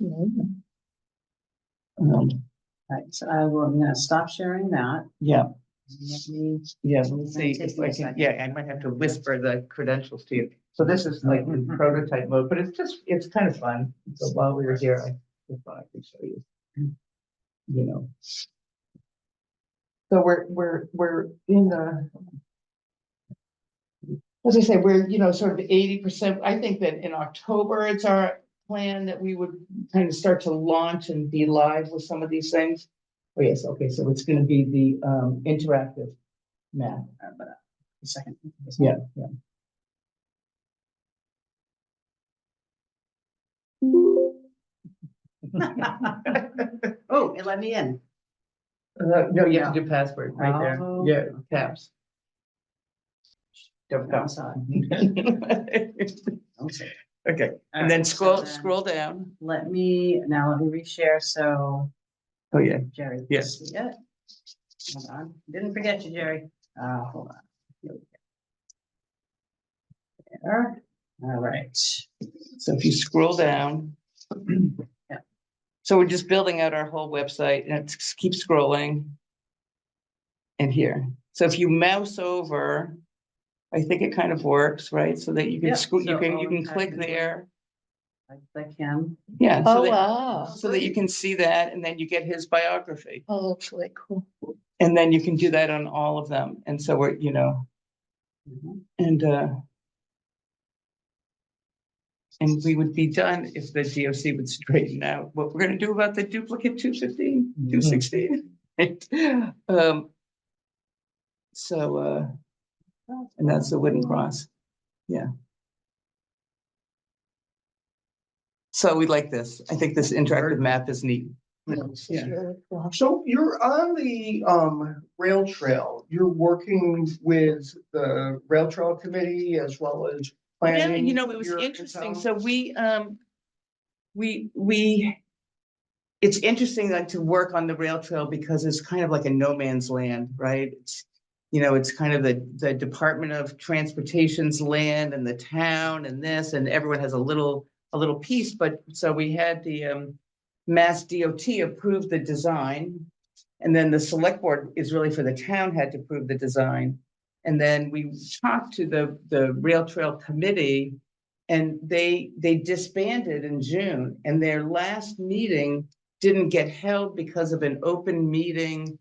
Right, so I'm gonna stop sharing that. Yeah. Let me- Yeah, let me see Take if me I a can, second. yeah, I might have to whisper the credentials to you. So this is like in prototype mode, but it's kind of fun. So while we were here, I thought I could show you. So we're in the, as I say, we're, sort of 80%. I think that in October, it's our plan that we would kind of start to launch and be live with some of these things. Oh, yes, okay, so it's gonna be the interactive map. But a second. Yeah. Oh, it let me in. No, you have to do password right there. Oh. Yeah, caps. Don't I'm go. sorry. Okay, and then scroll down. Let me reshare, so Oh, yeah. Jerry. can Yes. see it. Hold on, didn't forget you, Jerry. Hold on. Here we go. There. All right. So if you scroll down. Yeah. So we're just building out our whole website and it's keep scrolling. And here, so if you mouse over, I think it kind of works, right? So that you can Yeah, scroll, you so can all click package. there. I click him. Yeah. Oh, wow. So that you can see that and then you get his biography. Oh, that's really cool. And then you can do that on all of them. And so we're, and we would be done if the DOC would straighten out what we're gonna do about the duplicate 215, 216. And that's the wooden cross. Yeah. So we like this. I think this interactive map is neat. It's really cool. So you're on the rail trail. You're working with the rail trail committee as well as Yeah, planning. it was your interesting. town? So it's interesting like to work on the rail trail because it's kind of like a no man's land, right? It's kind of the Department of Transportation's land and the town and this, and everyone has a little piece. But so we had the Mass DOT approve the design, and then the select board is really for the town had to approve the design. And then we talked to the rail trail committee and they disbanded in June, and their last meeting didn't get held because of an open meeting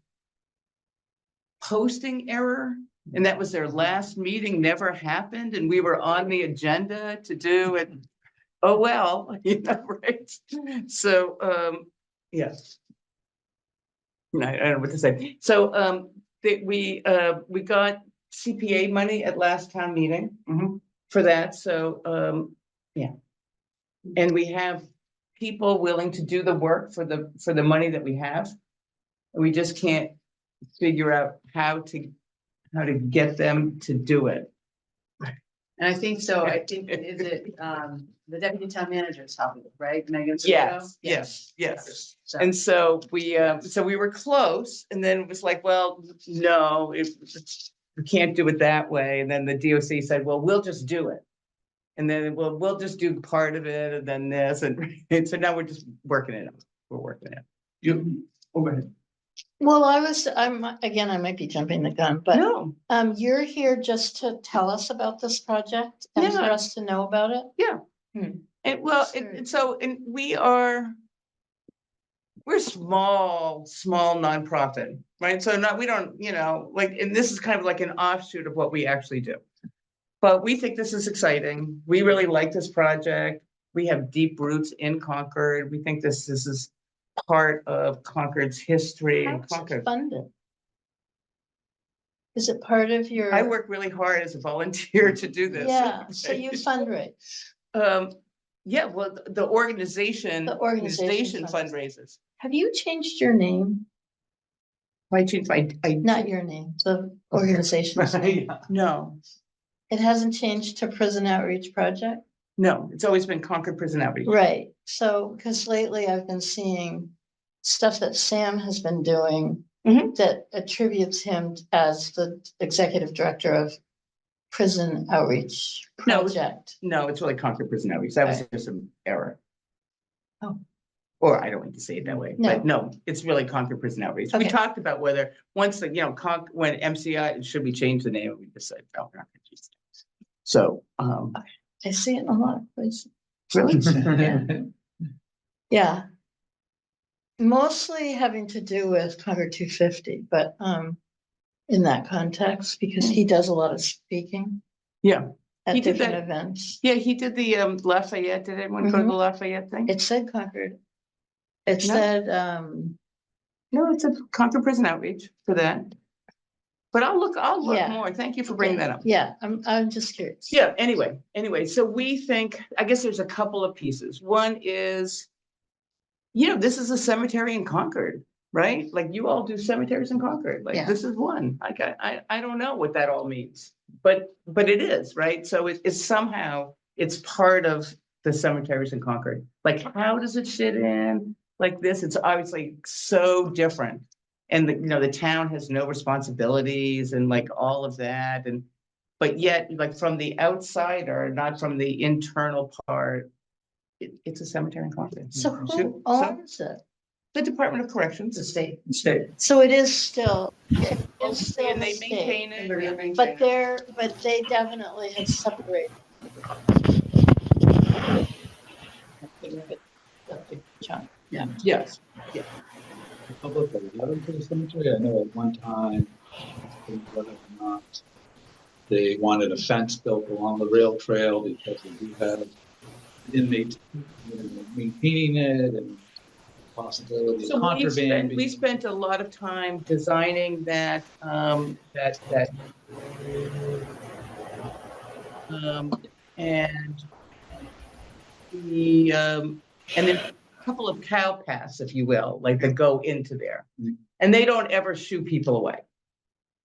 posting error. And that was their last meeting, never happened. And we were on the agenda to do it. Oh, well, right. So, yes. No, I don't know what to say. So, we got CPA money at last town meeting for that. So, yeah. And we have people willing to do the work for the money that we have. We just can't figure out how to get them to do it. And I think so, is it, the deputy town manager is helping, right? Megan? Yes. So- And so we were close, and then it was like, well, no, we can't do it that way. And then the DOC said, well, we'll just do it. And then we'll just do part of it and then this. And so now we're just working it out. We're working it out. Go ahead. Well, I might be jumping the gun, but No, you're here just to tell us about this project and for Yeah. us to know about it? and well, Sure. and we are, we're small nonprofit, right? So we don't, like, and this is kind of like an offshoot of what we actually do. But we think this is exciting. We really like this project. We have deep roots in Concord. We think this is part of Concord's history and How's it Concord. funded? Is it part of your? I work really hard as a volunteer to do this. Yeah, so you fundraise. Yeah, well, the organization The organization fundraises. Have you changed your name? I changed Not your name, the organization's name. No, It hasn't changed to Prison Outreach Project? no, it's always been Concord Prison Outreach. Right, so, because lately I've been seeing stuff that Sam has been doing Mhm. that attributes him as the executive director of Prison Outreach No. Project. No, it's really Concord Prison Outreach. That was Right. just an error. Oh. Or I don't like to say it that way, but no, it's really Concord Prison Outreach. We Okay. talked about whether, once the, when MCI, should we change the name? We decided, oh, we're not gonna change it. So, I see it in a lot of places. really? Yeah. Mostly having to do with Concord 250, but in that context, because he does a lot of speaking Yeah, at He did different that. events. yeah, he did the Lafayette. Did everyone go to the Lafayette thing? It said Concord. It No. said, No, it's a Concord Prison Outreach for that. But I'll look Yeah. more. Thank you for bringing that up. yeah, I'm just curious. Yeah, anyway, so we think, I guess there's a couple of pieces. One is, this is a cemetery in Concord, right? Like you all do cemeteries in Concord, like Yeah. this is one. I don't know what that all means, but it is, right? So it's somehow, it's part of the cemeteries in Concord. Like, how does it fit in like this? It's obviously so different. And the town has no responsibilities and like all of that. But yet, like from the outsider, not from the internal part, it's a cemetery in Concord. So who owns it? The Department of Corrections. The state. State. So it is still, it's still And the they state, maintain it. but they definitely have separated. Yeah. Yes. Public allowed to the cemetery? I know at one time, whether or not they wanted a fence built along the rail trail because they do have inmates maintaining it and possibility of So contraband. we spent a lot of time designing that, and and then a couple of cow paths, if you will, like that go into there. And they don't ever shoo people away,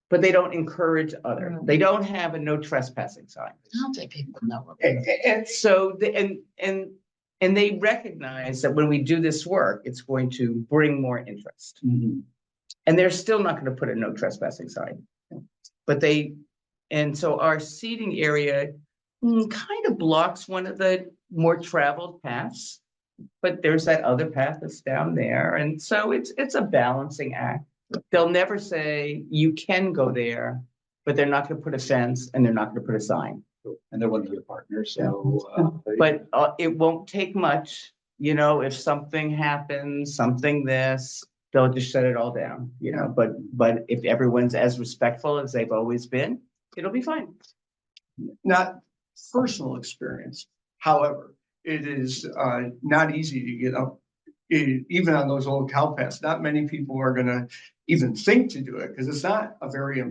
but they don't encourage others. They don't have a no trespassing sign. I don't think people know. And so, and they recognize that when we do this work, it's going to bring more interest. Mhm. And they're still not gonna put a no trespassing sign. But and so our seating area kind of blocks one of the more traveled paths. But there's that other path that's down there, and so it's a balancing act. They'll never say you can go there, but they're not gonna put a fence and they're not gonna put a sign. And they're one of your partners, so. But it won't take much, if something happens, something this, they'll just shut it all down, but if everyone's as respectful as they've always been, it'll be fine. Not personal experience. However, it is not easy to get up, even on those old cow paths. Not many people are gonna even think to do it because it's not a very,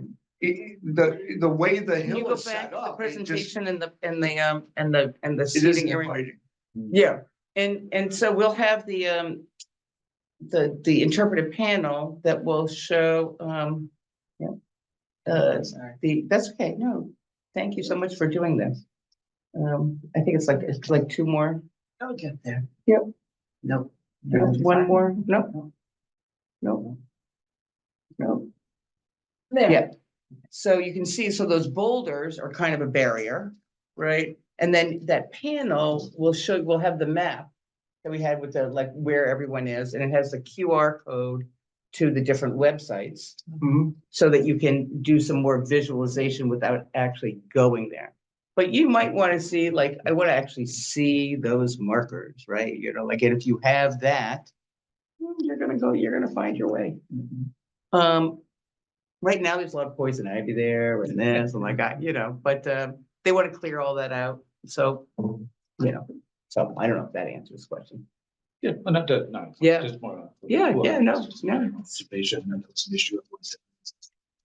the way the Can you hill go is back set to the up. It just, presentation and the it isn't seating area? inviting. Yeah, and so we'll have the interpretive panel that will show, that's okay, no, thank you so much for doing this. I think it's like two more. I'll get there. Yep. Nope. One more, no. Yeah, so you can see, so those boulders are kind of a barrier, right? And then that panel will have the map that we had with where everyone is, and it has the QR code to the different websites. Mhm. So that you can do some more visualization without actually going there. But you might want to see, I want to actually see those markers, right? And if you have that, you're gonna find your way. Right now, there's a lot of poison ivy there and this, and like, but, they want to clear all that out, so, so I don't know if that answers the question. Yeah, well, not that, no. it's Yeah. Just more. Yeah, no. Participation and it's an issue of what's.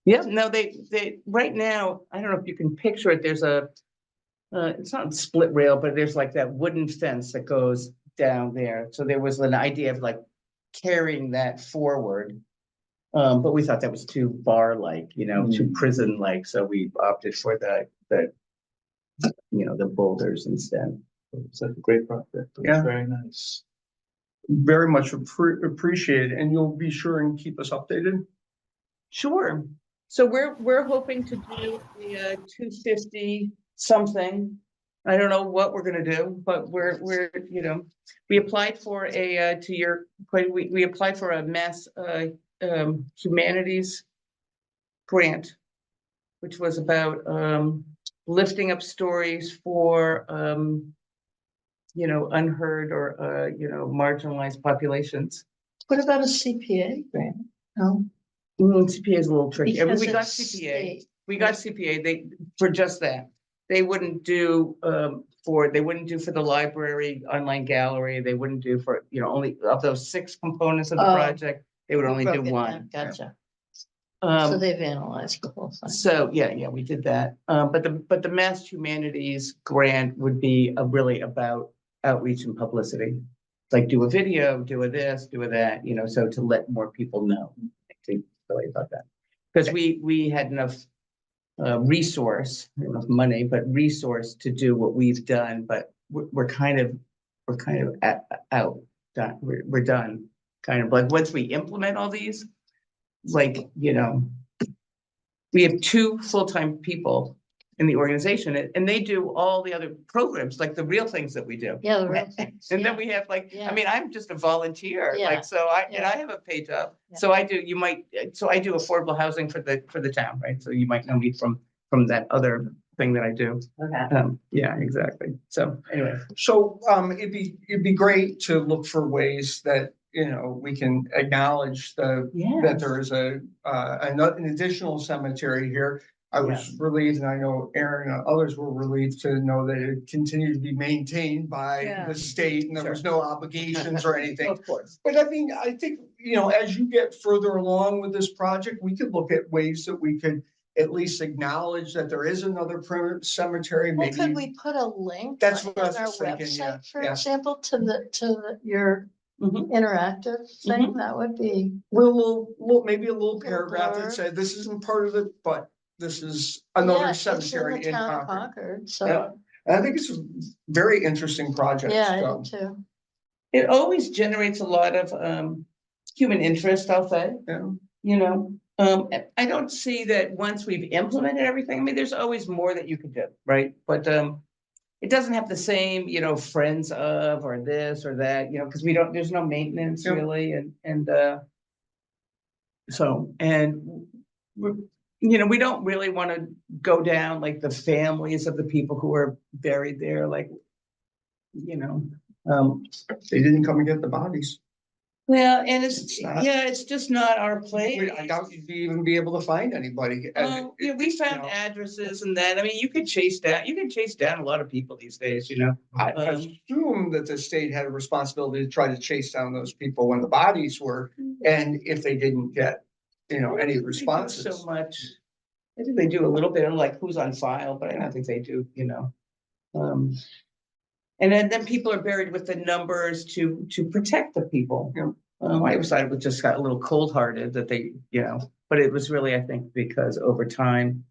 Yeah, no, they, right now, I don't know if you can picture it, there's it's not a split rail, but there's like that wooden fence that goes down there. So there was an idea of like carrying that forward. But we thought that was too bar-like, too prison-like, so we opted for the boulders instead. It's a great project. It was Yeah. Very nice. Very much appreciated, and you'll be sure and keep us updated. Sure. So we're hoping to do the 250 something. I don't know what we're gonna do, but we're we applied for a to your point, we applied for a mass humanities grant, which was about lifting up stories for unheard or marginalized populations. What about a CPA grant? No. CPA is a little tricky. I mean, Because we got it's CPA. state. We got CPA, for just that. They wouldn't do for the library online gallery, they wouldn't do for, only of those 6 components of the Oh. project, they would only do Broke it one. down. Gotcha. So Um, they've analyzed the whole thing. so, yeah, we did that. But the Mass Humanities grant would be really about outreach and publicity. Like do a video, do a this, do a that, so to let more people know. I think really about that. Because we had enough resource, I don't know if money, but resource to do what we've done, but we're kind of out, done. We're done. Kind of like once we implement all these, like, we have 2 full-time people in the organization and they do all the other programs, like the real things that we do. Yeah, the real things. And then yeah. we have Yeah. I'm just a volunteer, Yeah. like, so and Yeah. I have a paid job. Yeah. So I do affordable housing for the town, right? So you might know me from that other thing that I do. Okay. Yeah, exactly. So anyway, So, it'd be great to look for ways that, we can acknowledge that there is an additional cemetery here. I was relieved, and I know Aaron and others were relieved to know that it continued to be maintained by Yeah. the state and there was no obligations or anything. of course. But I mean, I think, as you get further along with this project, we could look at ways that we could at least acknowledge that there is another cemetery, Well, maybe. could we put a link That's on what I was our just thinking, yeah, website, for yeah. example, to your Mhm. interactive thing? That would be, Maybe a little paragraph that blurb. said, this isn't part of it, but this is yeah, another it's in cemetery the in town of Concord. Concord, so, Yeah. And I think it's a very interesting project. yeah, I so. do too. It always generates a lot of human interest, I'll say. Yeah. I don't see that once we've implemented everything. I mean, there's always more that you could do, right? But it doesn't have the same, friends of or this or that, because there's no maintenance Yep. really, and we don't really want to go down like the families of the people who are buried there, like, They didn't come and get the bodies. well, and It's not- it's just not our place. I doubt you'd even be able to find anybody. And We found you know, addresses and that. I mean, you can chase down a lot of people these days, I Um, assume that the state had a responsibility to try to chase down those people when the bodies were, and if they didn't get, any responses. So much. I think they do a little bit of like who's on file, but I don't think they do, and then people are buried with the numbers to protect the people. Yeah. I decided we just got a little cold-hearted that they, but it was really, I think, because over time,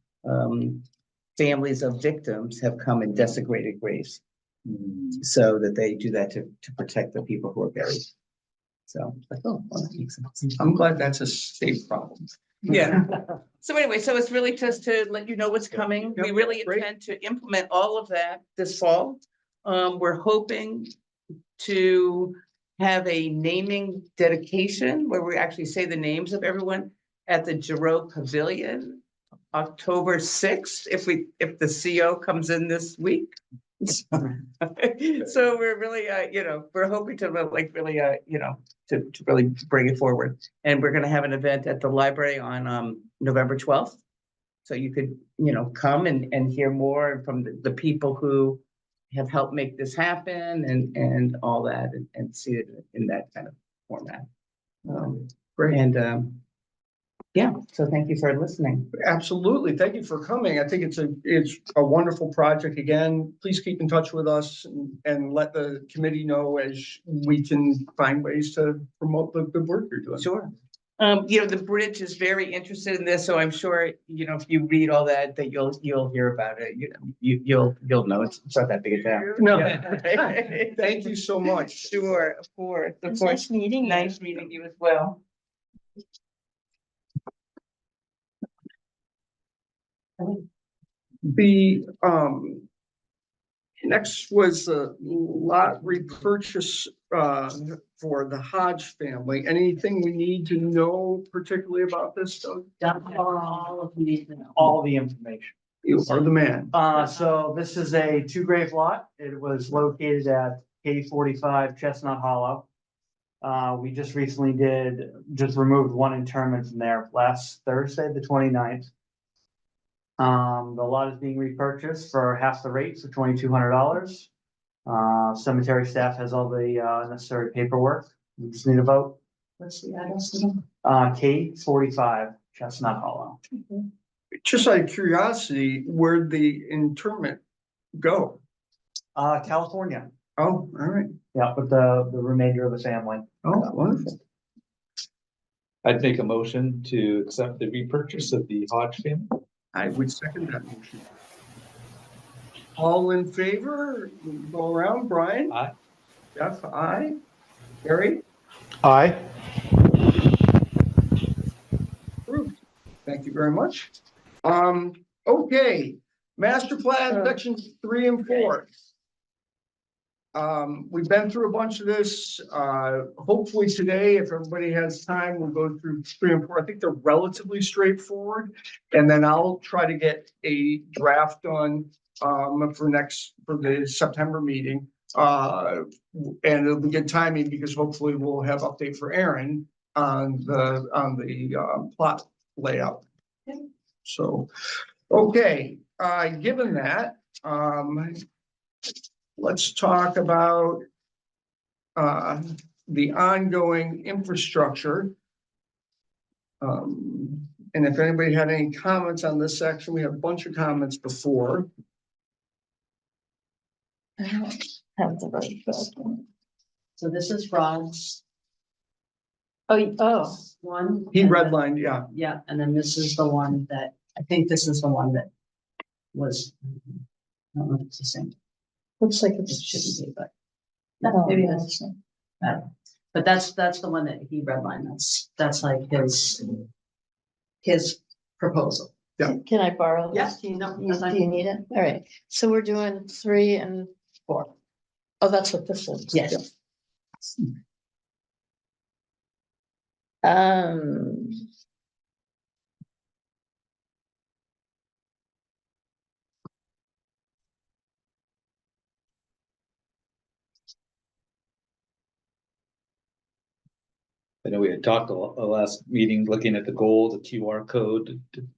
families of victims have come and desecrated graves. So that they do that to protect the people who are buried. So, well, that makes sense. I'm glad that's a state problem. Yeah. So anyway, so it's really just to let you know what's coming. We Yep, really great. intend to implement all of that this fall. We're hoping to have a naming dedication where we actually say the names of everyone at the Giroux Pavilion, October 6th, if the CO comes in this week. So we're really, we're hoping to really, to really bring it forward. And we're gonna have an event at the library on, November 12th. So you could, come and hear more from the people who have helped make this happen and all that and see it in that kind of format. Great. And, yeah, so thank you for listening. Absolutely. Thank you for coming. I think it's a wonderful project. Again, please keep in touch with us and let the committee know as we can find ways to promote the good work you're doing. Sure. The bridge is very interested in this, so I'm sure, if you read all that you'll hear about it. You'll know it's not that big a town. No. Yeah. Thank you so much. Sure, of course, of It's course. nice meeting you. Nice meeting you as well. The next was a lot repurchase for the Hodge family. Anything we need to know particularly about this, Doug? All of these. All the information. You are the man. So this is a two grave lot. It was located at K45 Chestnut Hollow. We just recently removed one interment from there last Thursday, the 29th. The lot is being repurchased for half the rate, so $2,200. Cemetery staff has all the necessary paperwork. We just need a vote. What's the address again? K45 Chestnut Hollow. Just out of curiosity, where'd the interment go? California. Oh, all right. Yeah, with the remainder of the family. Oh, wonderful. I'd make a motion to accept the repurchase of the Hodge family. I would second that motion. All in favor? Go around. Brian? Aye. Jeff, aye. Gary? Aye. Approved. Thank you very much. Okay, master plan sections 3 and 4. We've been through a bunch of this. Hopefully today, if everybody has time, we'll go through 3 and 4. I think they're relatively straightforward. And then I'll try to get a draft done for the September meeting. And it'll be good timing because hopefully we'll have update for Aaron on the plot layout. So, okay, given that, let's talk about the ongoing infrastructure. And if anybody had any comments on this section, we have a bunch of comments before. I don't have the right book. So this is Rod's Oh, one. He and then- redlined, yeah. Yeah, and then this is the one that, I think this is the one that was, I don't know if it's the same. looks like It it's. shouldn't be, but. Oh, Maybe yeah, that's, but that's the one that he redlined. That's like his proposal. Can I borrow Yeah, this? Do you, no, do that's fine. you need it? All right, so we're doing 3 and 4. Oh, that's what this is. Yes. I know we had talked the last meeting, looking at the goal, the QR code. Did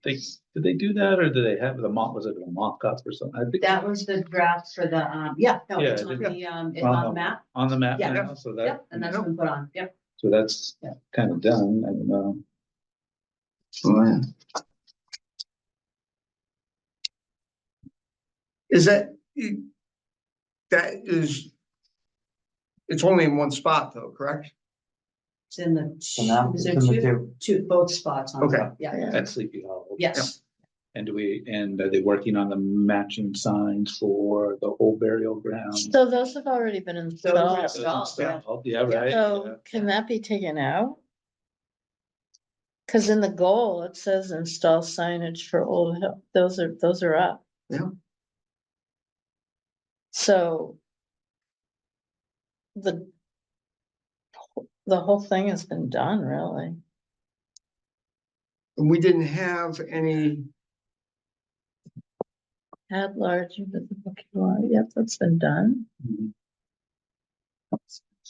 they do that or did they have was it a mock-up or something? I think That was the draft for the, yeah, no, it's Yeah, on the, it's on on the- the map. on the map Yeah. now, so that. Yep, and that's been put on, yep. So that's Yeah. kind of done, I don't know. Is that it's only in one spot though, correct? It's in the, So now is it's there in the two, both spots on. the- Okay. Yeah, At Sleepy Hollow. yes. And are they working on the matching signs for the whole burial ground? So those have already been installed. Yeah, right. So can that be taken out? Cause in the goal, it says install signage for Old Hill. Those are up. Yeah. So. The whole thing has been done, really. And we didn't have any Add large invisible QR. Yep, that's been done.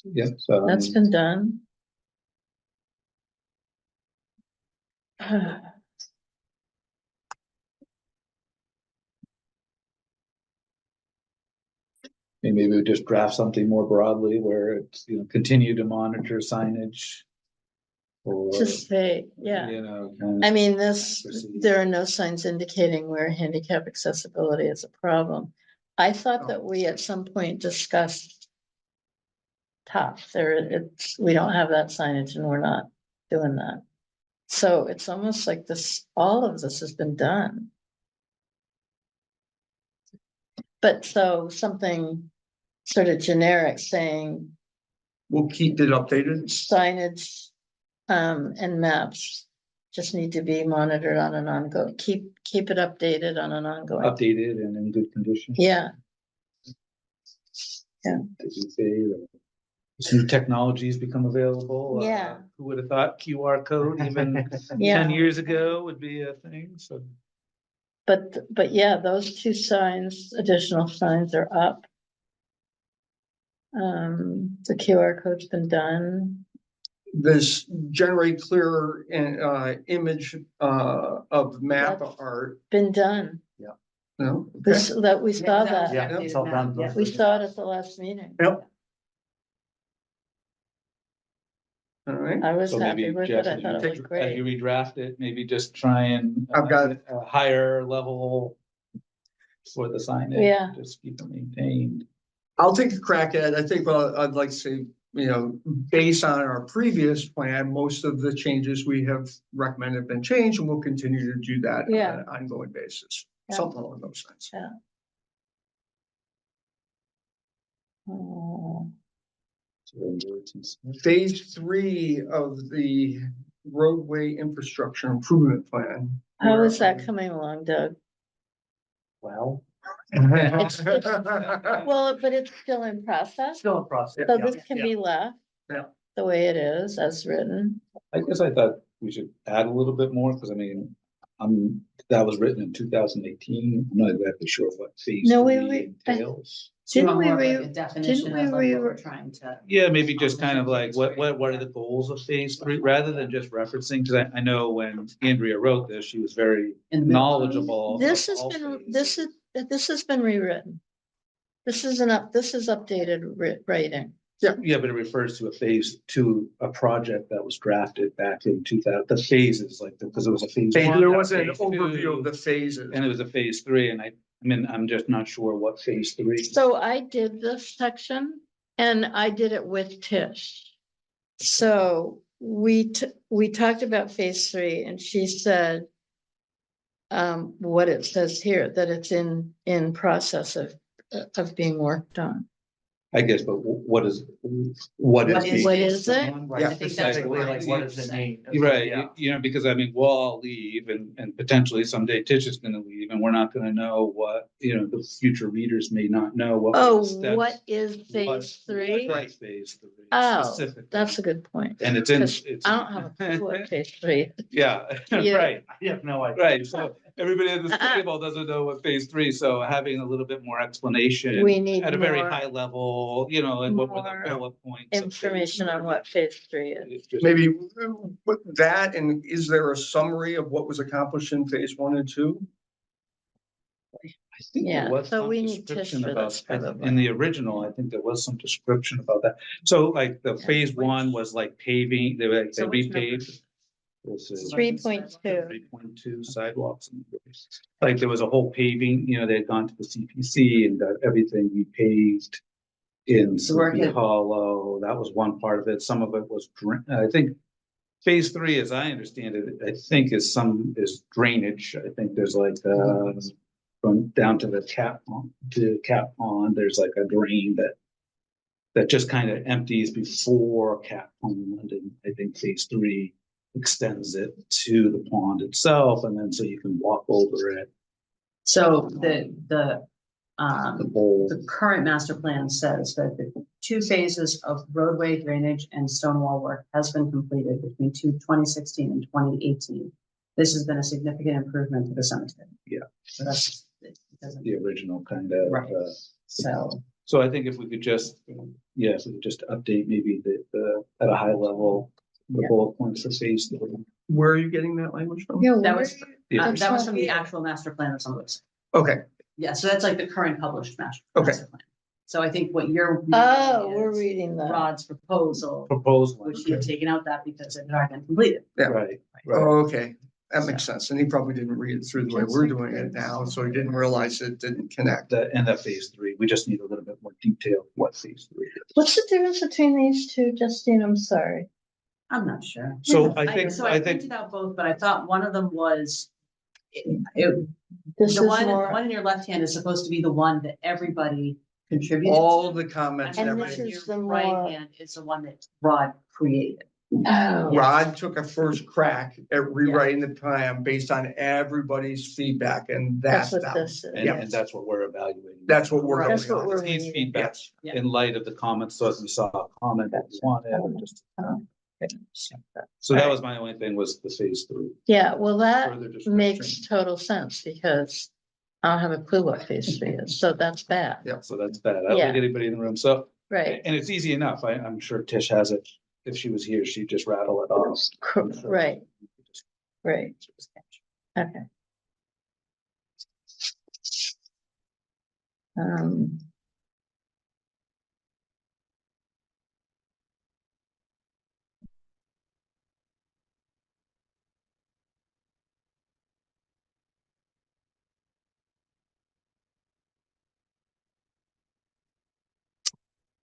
Yeah, so. That's been done. Maybe we just draft something more broadly where it's, continue to monitor signage. Or, Just say, yeah. kind I of mean, this, proceed. there are no signs indicating where handicap accessibility is a problem. I thought that we at some point discussed top there, it's, we don't have that signage and we're not doing that. So it's almost like this, all of this has been done. But so something sort of generic saying We'll keep it updated. signage and maps just need to be monitored on an ongoing, keep it updated on an ongoing. Updated and in good condition. Yeah, As you say, as new technologies become available. Yeah. Who would have thought QR code even Yeah. 10 years ago would be a thing, so. but yeah, those two signs, additional signs are up. The QR code's been done. This generate clearer image of map That's- art. Been done. No, We okay. s- that we saw Yeah, that. it's all done. Yeah. We saw it at the last meeting. Yep. All right. I was So happy maybe with Jeff, it. I as thought it was you great. redraft it, maybe just try and. I've got- A higher level for the signage. Yeah. Just keep it maintained. I'll take a crack at it. I think, well, I'd like to say, based on our previous plan, most of the changes we have recommended have been changed, and we'll continue to do that on Yeah. an ongoing basis. Yeah. Something along those lines. Oh, Phase 3 of the roadway infrastructure improvement plan. how is that coming along, Doug? Well, Well, but it's still in process, still a process. so yeah. this can be left. Yeah. The way it is, as written. I guess I thought we should add a little bit more, because I mean, that was written in 2018. I'm not exactly sure what phase No, we 3 entails. So you Didn't want we more of like re- a definition we of like what re- we're trying to. Yeah, maybe just kind of like, what are the goals of phase 3, rather than just referencing, because I know when Andrea wrote this, she was very In the middle. knowledgeable. This of has all been, phases. this has been rewritten. This is updated writing. Yeah, but it refers to a project that was drafted back in 2000, the phases, like, because it was a phase. one, There was an phase overview two, of the phases. And it was a phase 3, and I mean, I'm just not sure what phase 3. So I did this section and I did it with Tish. So we talked about phase 3 and she said what it says here, that it's in process of being worked on. I guess, but what is What being- is it? Right, I think that's specifically, what like, Ryan's what trying does to it say. mean? Right, Yeah. because I mean, we'll all leave and potentially someday Tish is gonna leave, and we're not gonna know what, the future readers may not know what. Oh, the steps- what is what- phase 3? what is phase 3 Oh, specifically. that's a good point. And it's in. 'Cause I don't have a clue what phase 3 is. Yeah, Yeah. right, I have no idea. right, so everybody at this table doesn't know what phase 3, so having a little bit more explanation. We need At a very more high level, like what were more the bullet points. of phase information on 3. what phase 3 is. It's just- Maybe with that, and is there a summary of what was accomplished in phase 1 and 2? I think Yeah, there was so some we need Tish description for about, this, probably. in the original, I think there was some description about that. So like the Yeah. phase 1 was like paving, they So which number? repaved. This is 3.2. 3.2 sidewalks. And like there was a whole paving, they had gone to the CPC and got everything repaved in The work Sleepy had- Hollow. That was one part of it. Some of it was, I think, phase 3, as I understand it, I think is drainage. I think there's like, from down to the Cat Pond, there's like a drain that just kind of empties before Cat Pond, and I think phase 3 extends it to the pond itself, and then so you can walk over it. So the The bowl. the current master plan says that the 2 phases of roadway drainage and stone wall work has been completed between 2016 and 2018. This has been a significant improvement to the cemetery. Yeah. So that's the original kind of, Right. So, so I think if we could just, yes, we could just update maybe at a high level, the Yeah. bullet points for phase 3. Where are you getting that language from? Yeah, that where was, are you- Yeah. that was from the here. actual master plan of some of this. Okay, Yeah, so that's like the current published master. Okay. master plan. So I think what you're. Oh, reading we're is reading that. Rod's proposal, Proposed one. which you've taken out that because it had already been completed. Yeah. Right, oh, okay, that makes sense. And he probably didn't read it through the way we're doing it now, so he didn't realize it didn't connect. and that phase 3, we just need a little bit more detail what phase 3 is. What's the difference between these two, Justine? I'm sorry. I'm not sure. So I think, So I I think, printed out both, but I thought one of them was. This The is one more, in your left hand is supposed to be the one that everybody contributed. All to. the comments and And the this one everything. in is your the right more- hand is the one that Rod created. oh, Rod took a first crack at rewriting the plan based on everybody's feedback, and that's that's what that. this is. and that's what we're evaluating. That's what we're Right. going That's what on. we're It needs reading. feedback Yes. Yeah. in light of the comments, so as we saw a comment that we wanted, just, so that was my only thing was the phase 3. Yeah, well, that Further description. makes total sense because I don't have a clue what phase 3 is, so that's bad. Yeah. So that's bad. I don't Yeah. think anybody in the room, so, Right, and it's easy enough, I'm sure Tish has it, if she was here, she'd just rattle it off. right, right, okay. Um.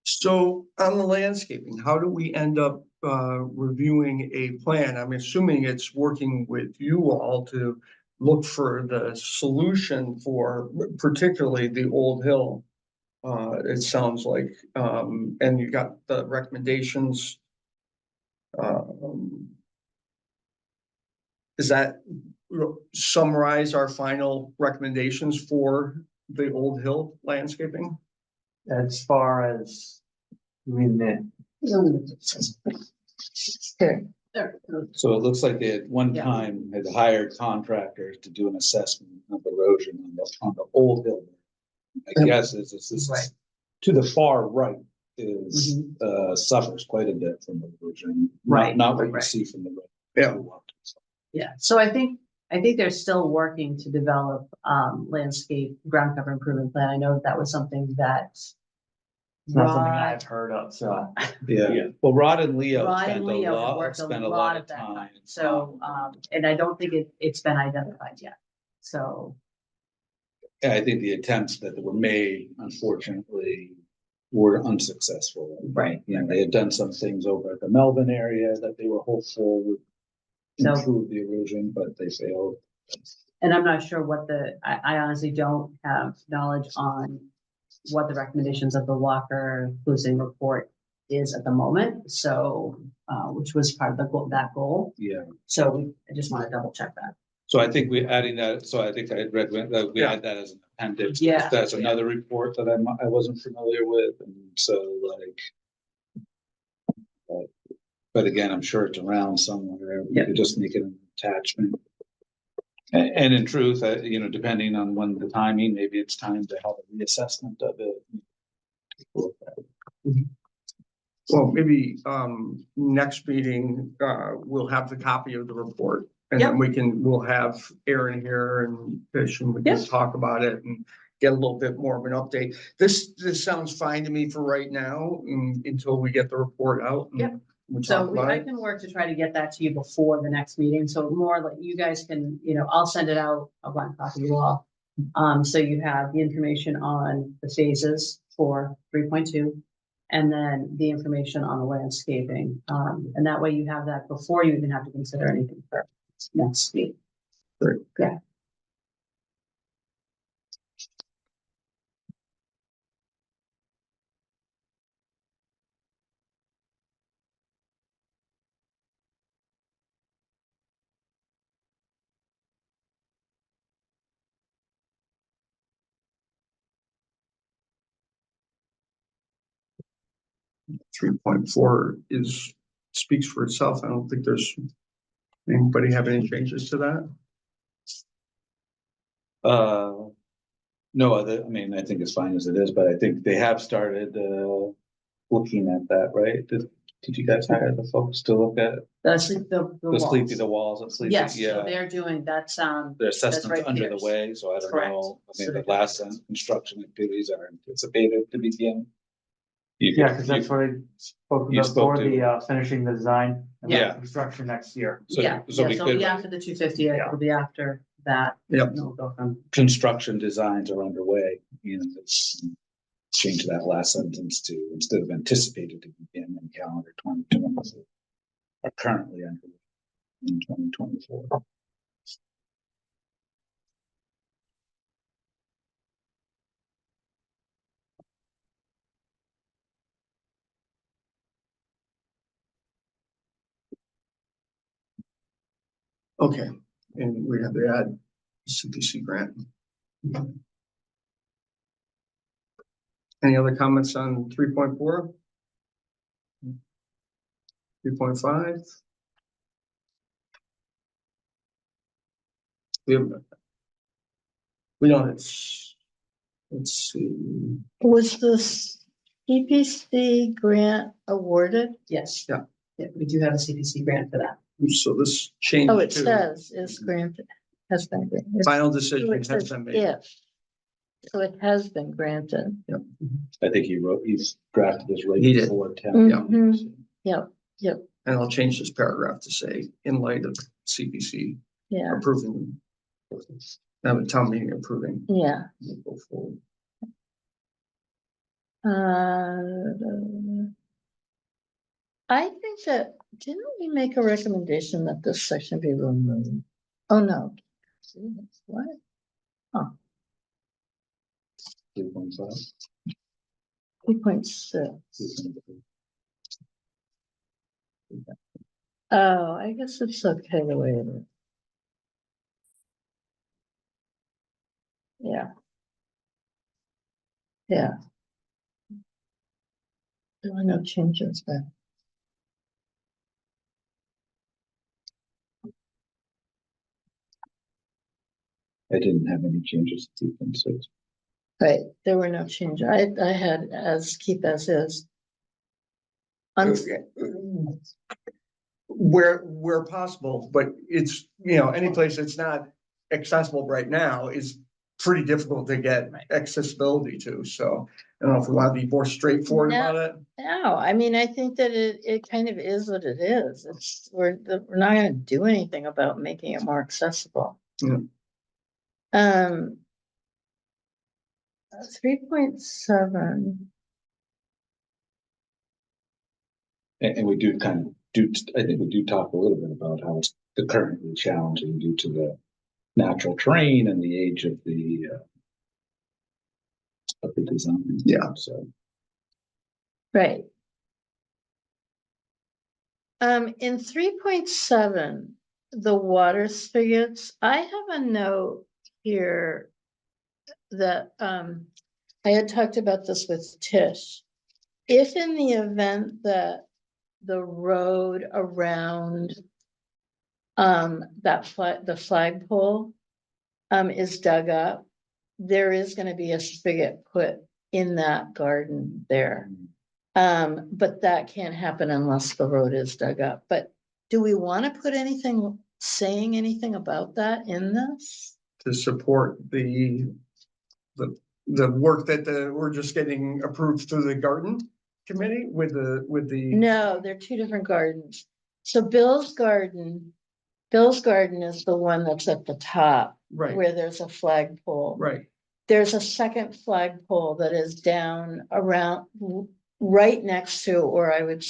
So on the landscaping, how do we end up reviewing a plan? I'm assuming it's working with you all to look for the solution for particularly the Old Hill. It sounds like, and you got the recommendations. Does that summarize our final recommendations for the Old Hill landscaping? As far as, you mean that, Here, There. So it looks like they at one Yeah. time had hired contractors to do an assessment of erosion on the old hill. I guess is Right. to the far right is, suffers quite a bit from erosion. Right, Not what you right. see from the right. Yeah. Yeah, so I think they're still working to develop landscape ground cover improvement plan. I know that was something that. it's not something Rod- I've heard of, so. Yeah, well, Rod and Leo Rod spent and a Leo have lot, worked spent a lot of that time. time. So, and I don't think it's been identified yet. So, Yeah, I think the attempts that were made, unfortunately, were unsuccessful. Right. You know, they had done some things over at the Melbourne area that they were hopeful would So- improve the erosion, but they failed. and I'm not sure I honestly don't have knowledge on what the recommendations of the Walker Clusing report is at the moment. So, which was part of that goal. Yeah, So I just want to double check that. so I think we're adding that, so I think I had read that we Yeah. add that as an appendix. Yeah. That's another report that I wasn't familiar with, and so like. But again, I'm sure it's around somewhere. We Yeah. could just make it an attachment. And in truth, you know, depending on when the timing, maybe it's time to have a reassessment of it. Well, maybe next meeting, we'll have the copy of the report. And then we'll have Aaron here and Fish and we can Yep. talk about it and get a little bit more of an update. This sounds fine to me for right now, until we get the report out. and Yep. we So talk about I it. can work to try to get that to you before the next meeting. So more like you guys can, I'll send it out, a blank copy to you all. So you have the information on the phases for 3.2. And then the information on the landscaping. And that way you have that before you even have to consider anything for next week. Great. Yeah. Three point four speaks for itself. I don't think there's anybody have any changes to that. No other, I mean, I think it's fine as it is, but I think they have started, looking at that, right? Did you guys hire the folks to look at The sleep, the the sleepy, walls. the walls and sleepy? Yes, so Yeah. they're doing, that's, The assessment's right under here. the way, so I don't Correct. know, I So mean, the they're- last construction activities are anticipated to begin. Yeah, because that's what I spoke You about spoke for to- the finishing the design and Yeah. the construction next year. So- Yeah, so yeah, we so it'll could- be after the 250, Yeah. it'll be after that. Yep. And we'll go from, Construction designs are underway, you know, it's change that last sentence to, instead of anticipated to begin in calendar 2020. Are currently underway in 2024. Okay, and we have to add CPC grant. Any other comments on 3.4? 3.5? We don't, let's see. Was this EPC grant awarded? yes. Yeah. Yeah, we do have a CPC grant for that. So this change. Oh, it to says is granted, has been granted. Final So decision it has says been made. if. So it has been granted. I think he's drafted this right He did. before 10. Mhm. Yep, And I'll change this paragraph to say, in light of CPC yeah, approving. Town meeting approving. yeah. We'll go forward. I think that, didn't we make a recommendation that this section be removed? Oh, no. What? 3.5. 3.6. Oh, I guess it's okay the way it is. Yeah. Yeah. There were no changes, but. I didn't have any changes to 3.6. Right, there were no changes. I had as keep as is. Where possible, but it's, any place that's not accessible right now is pretty difficult to get accessibility to, so I don't know if we want to be more straightforward No. about it. No, I mean, I think that it kind of is what it is. We're not gonna do anything about making it more accessible. Yeah. 3.7, And we do kind of I think we do talk a little bit about how it's currently challenging due to the natural terrain and the age of the design. Yeah. So right. In 3.7, the water spigots, I have a note here that, I had talked about this with Tish. If in the event that the road around the flagpole is dug up, there is gonna be a spigot put in that garden there. But that can't happen unless the road is dug up. But do we want to put anything, saying anything about that in this? To support the work that we're just getting approved through the garden committee with the. No, they're two different gardens. So Bill's garden is the one that's at the top, Right, where there's a flagpole. right, There's a second flagpole that is down around, right next to, or I would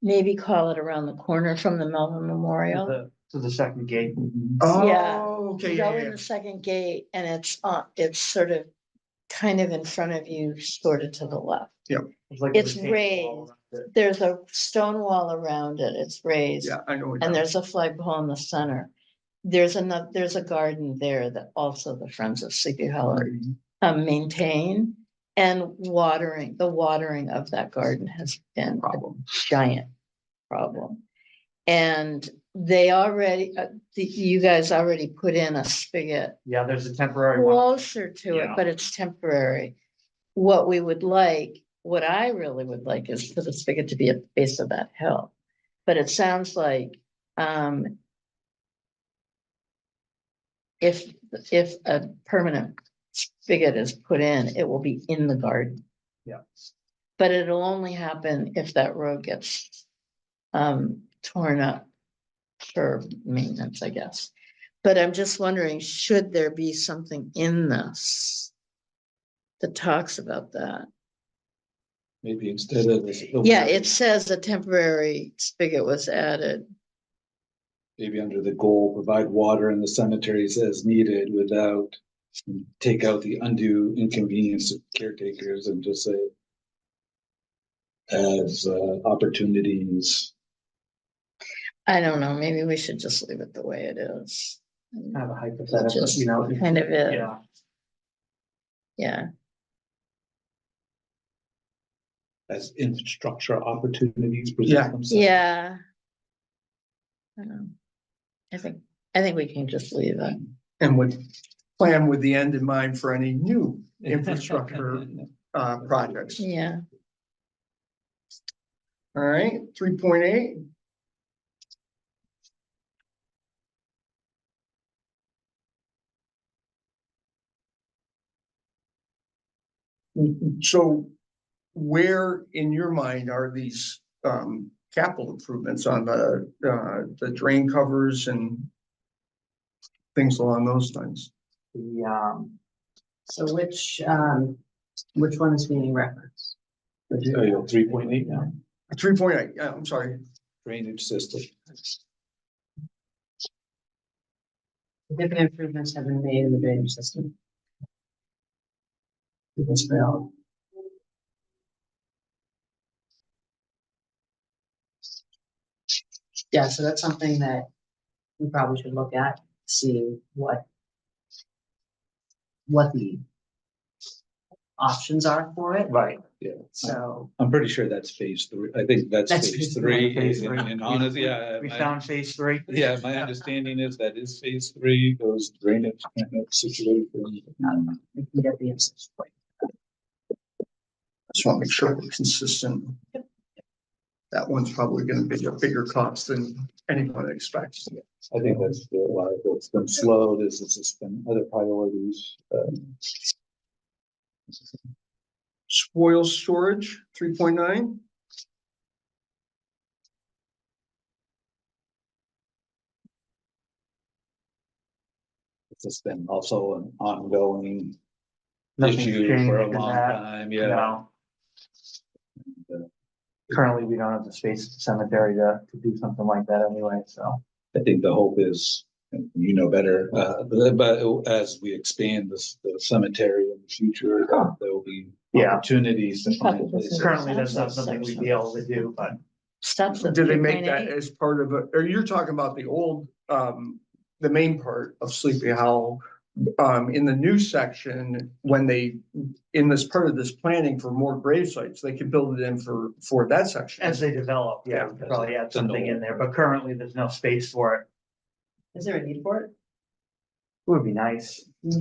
maybe call it around the corner from the Melvin Memorial. To the second gate. Yeah. oh, okay, You yeah, go yeah, in the second gate and it's sort of kind of in front of you, sort of to the left. It's raised. There's a stone wall around it. It's raised. yeah, I know. And there's a flagpole in the center. There's a garden there that also the Friends of Sleepy Hollow maintain. And the watering of that garden has been a giant problem. And they already, you guys already put in a spigot Yeah, there's a temporary one. closer to it, Yeah. but it's temporary. What we would like, what I really would like is for the spigot to be at the base of that hill. But it sounds like, if a permanent spigot is put in, it will be in the garden. Yeah. But it'll only happen if that road gets torn up for maintenance, I guess. But I'm just wondering, should there be something in this that talks about that? Maybe instead of this. Yeah, it says a temporary spigot was added. Maybe under the goal, provide water in the cemeteries as needed without, take out the undue inconvenience of caretakers and just say as opportunities. I don't know, maybe we should just leave it the way it is. Kind of a hypothetical, Just you know. kind of is. Yeah, Yeah, As infrastructure opportunities Yeah. present themselves. yeah. I don't know. I think we can just leave it. And would plan with the end in mind for any new infrastructure projects. Yeah, All right, 3.8. So where in your mind are these capital improvements on the drain covers and things along those lines? the, So which one is being referenced? Oh, you're 3.8 now, 3.8, yeah, I'm sorry. drainage system. Significant improvements have been made in the drainage system. This bill. Yeah, so that's something that we probably should look at, see what the options are for it. right, So, I'm pretty sure that's phase 3. I think that's That's phase phase 3. phase three. And honestly, yeah. we found phase 3. Yeah, my understanding is that is phase 3, those drainage kind of situations. we can get the answers. Just want to make sure we're consistent. That one's probably gonna be a bigger cost than anyone expects. I think that's why it's been slowed, is it's just been other priorities. Spoil storage, 3.9. It's just been also an ongoing Nothing's issue changed for a in long that. time, yeah. No. Currently, we don't have the space at the cemetery to do something like that anyway, so. I think the hope is, and you know better, but as we expand this, the cemetery in the future, there will be Yeah. opportunities to find places. Currently, that's not something we'd be able to do, but stops at Did they make that 3.8. as part of a, or you're talking about the old, the main part of Sleepy Hollow? In the new section, when they, in this part of this planning for more grave sites, they could build it in for that section. as they develop, yeah, we could probably add something in there, but currently, there's no space for it. Is there a need for it? It would be nice. But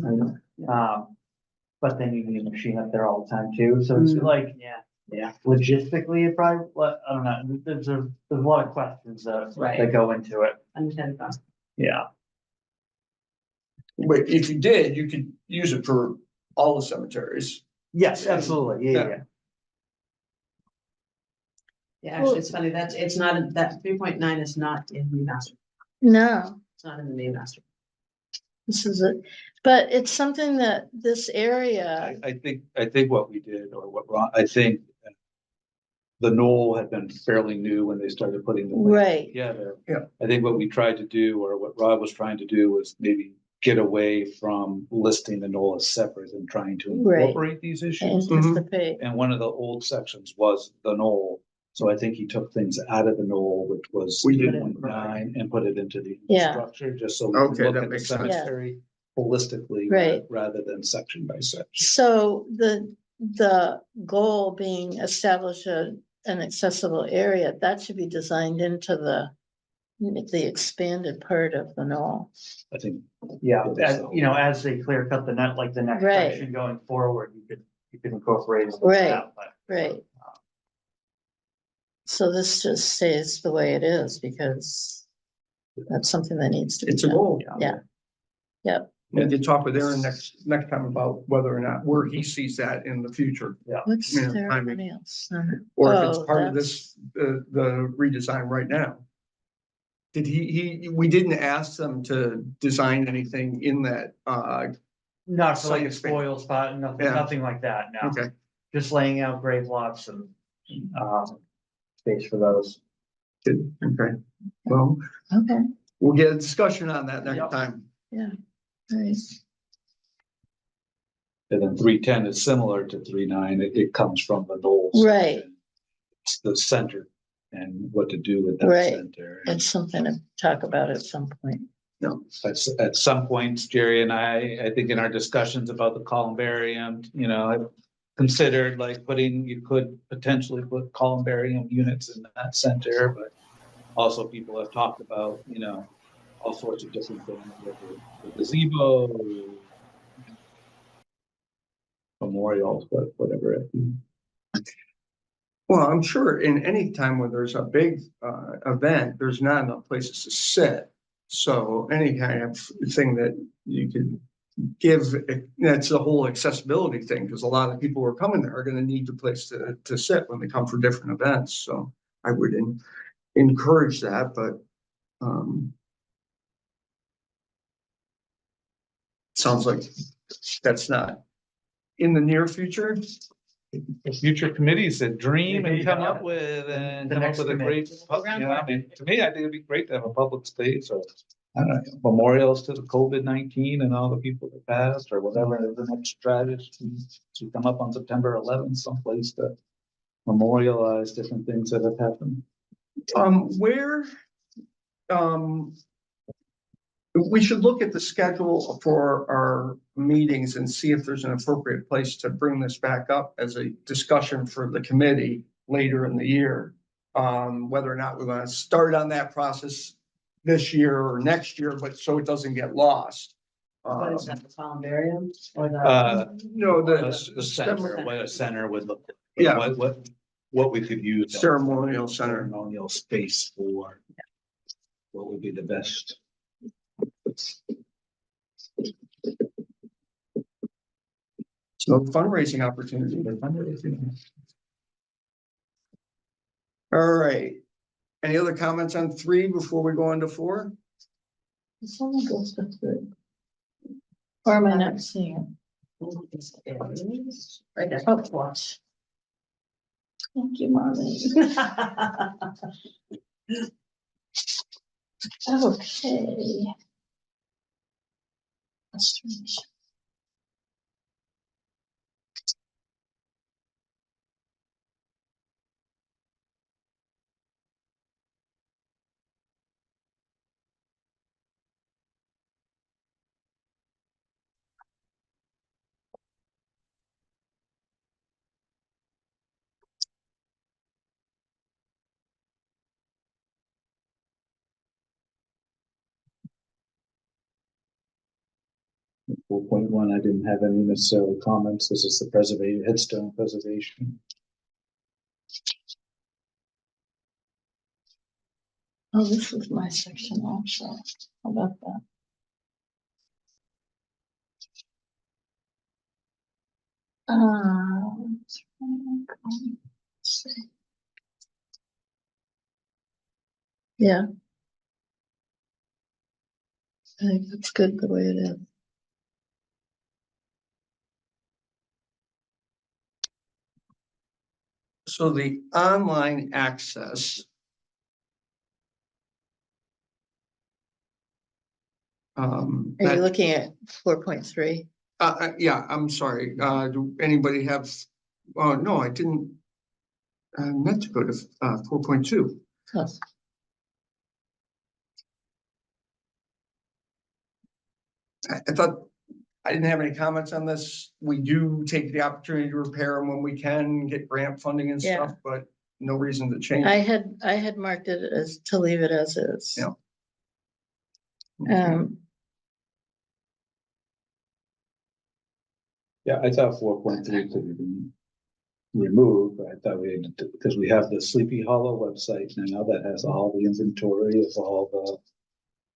then you need a machine up there all the time too, so it's like, yeah, logistically, it probably, I don't know, there's a lot of questions that Right. go into it, Unintended cost. yeah. But if you did, you could use it for all the cemeteries. Yes, absolutely, yeah. Yeah, actually, it's funny, it's not, that 3.9 is not in the master, No, it's not in the main master. this is it, but it's something that this area, I think what we did, or what Ron, I think the knoll had been fairly new when they started putting the. right, Together. Yeah. I think what we tried to do, or what Rob was trying to do, was maybe get away from listing the knoll as separate and trying to Right. incorporate these issues. anticipate, And one of the old sections was the knoll. So I think he took things out of the knoll, which was We did. 3.9, and put it into the Yeah. structure, just so we Okay, can look that at the makes sense. cemetery holistically. Right. Rather than section by section. so the goal being establish an accessible area, that should be designed into the The expanded part of the knoll. I think. Yeah, as, you know, as they clear cut the net, like the next Right. section going forward, you could incorporate. it Right. that, but- Right. So this just stays the way it is because that's something that needs to be It's a done. goal. Yeah. Yep. We need to talk with Aaron next time about whether or not, where he sees that in the future. What's Yeah, I mean- ceremonial center? Or if it's Oh, part of that's- this, the redesign right now. Did we didn't ask them to design anything in that, Not for like Site a expand. spoil spot, nothing, Yeah. nothing like that, no. okay, Just laying out grave lots and, space for those. good, okay. Well, Okay, we'll get a discussion on that Yep. next time. right. And then 310 is similar to 39. It comes from the Knolls. Right. It's the center and what to do with that Right. center. It's something to talk about at some point. At some points, Jerry and I think in our discussions about the columbarium, you know, I've considered like you could potentially put columbarium units in that center, but also people have talked about, you know, all sorts of different things, the gazebo, memorials, but whatever. Well, I'm sure in any time when there's a big event, there's not enough places to sit. So any kind of thing that you could give, that's the whole accessibility thing, because a lot of people who are coming there are going to need a place to sit when they come for different events. So I would encourage that, but sounds like that's not in the near future. Future committees that dream and come Yeah. up with and The come up next with a committee. great, you know, I mean, to me, I think it'd be great to have a public space or, I don't know, memorials to the COVID-19 and all the people that passed or whatever the next strategy to come up on September 11th, someplace to memorialize different things that have happened. Where, we should look at the schedule for our meetings and see if there's an appropriate place to bring this back up as a discussion for the committee later in the year. Whether or not we're gonna start on that process this year or next year, but so it doesn't get lost. What is that, the columbarium or the? No, The center, what a center would look like. Yeah. What we could use. as a Ceremonial center. Ceremonial space for. What would be the best? So fundraising opportunity. All right. Any other comments on 3 before we go on to 4? Someone goes to three. Or am I not seeing Right there. it? Oh, watch. Thank you, Marlene. Okay. Restoration. Four point one, I didn't have any necessarily comments. This is the headstone preservation. Oh, this is my section also. How about that? Let's see. Yeah. I think that's good the way it is. So the online access. Are you that- looking at 4.3? Yeah, I'm sorry. Do anybody have, no, I didn't. I meant to go to 4.2. Yes. I thought, I didn't have any comments on this. We do take the opportunity to repair them when we can, get grant funding and Yeah. stuff, but no reason to change. I had marked it as to leave it as is. Yeah. Yeah, I thought 4.3 could have been removed, but I thought we had to, because we have the Sleepy Hollow website now that has all the inventory of all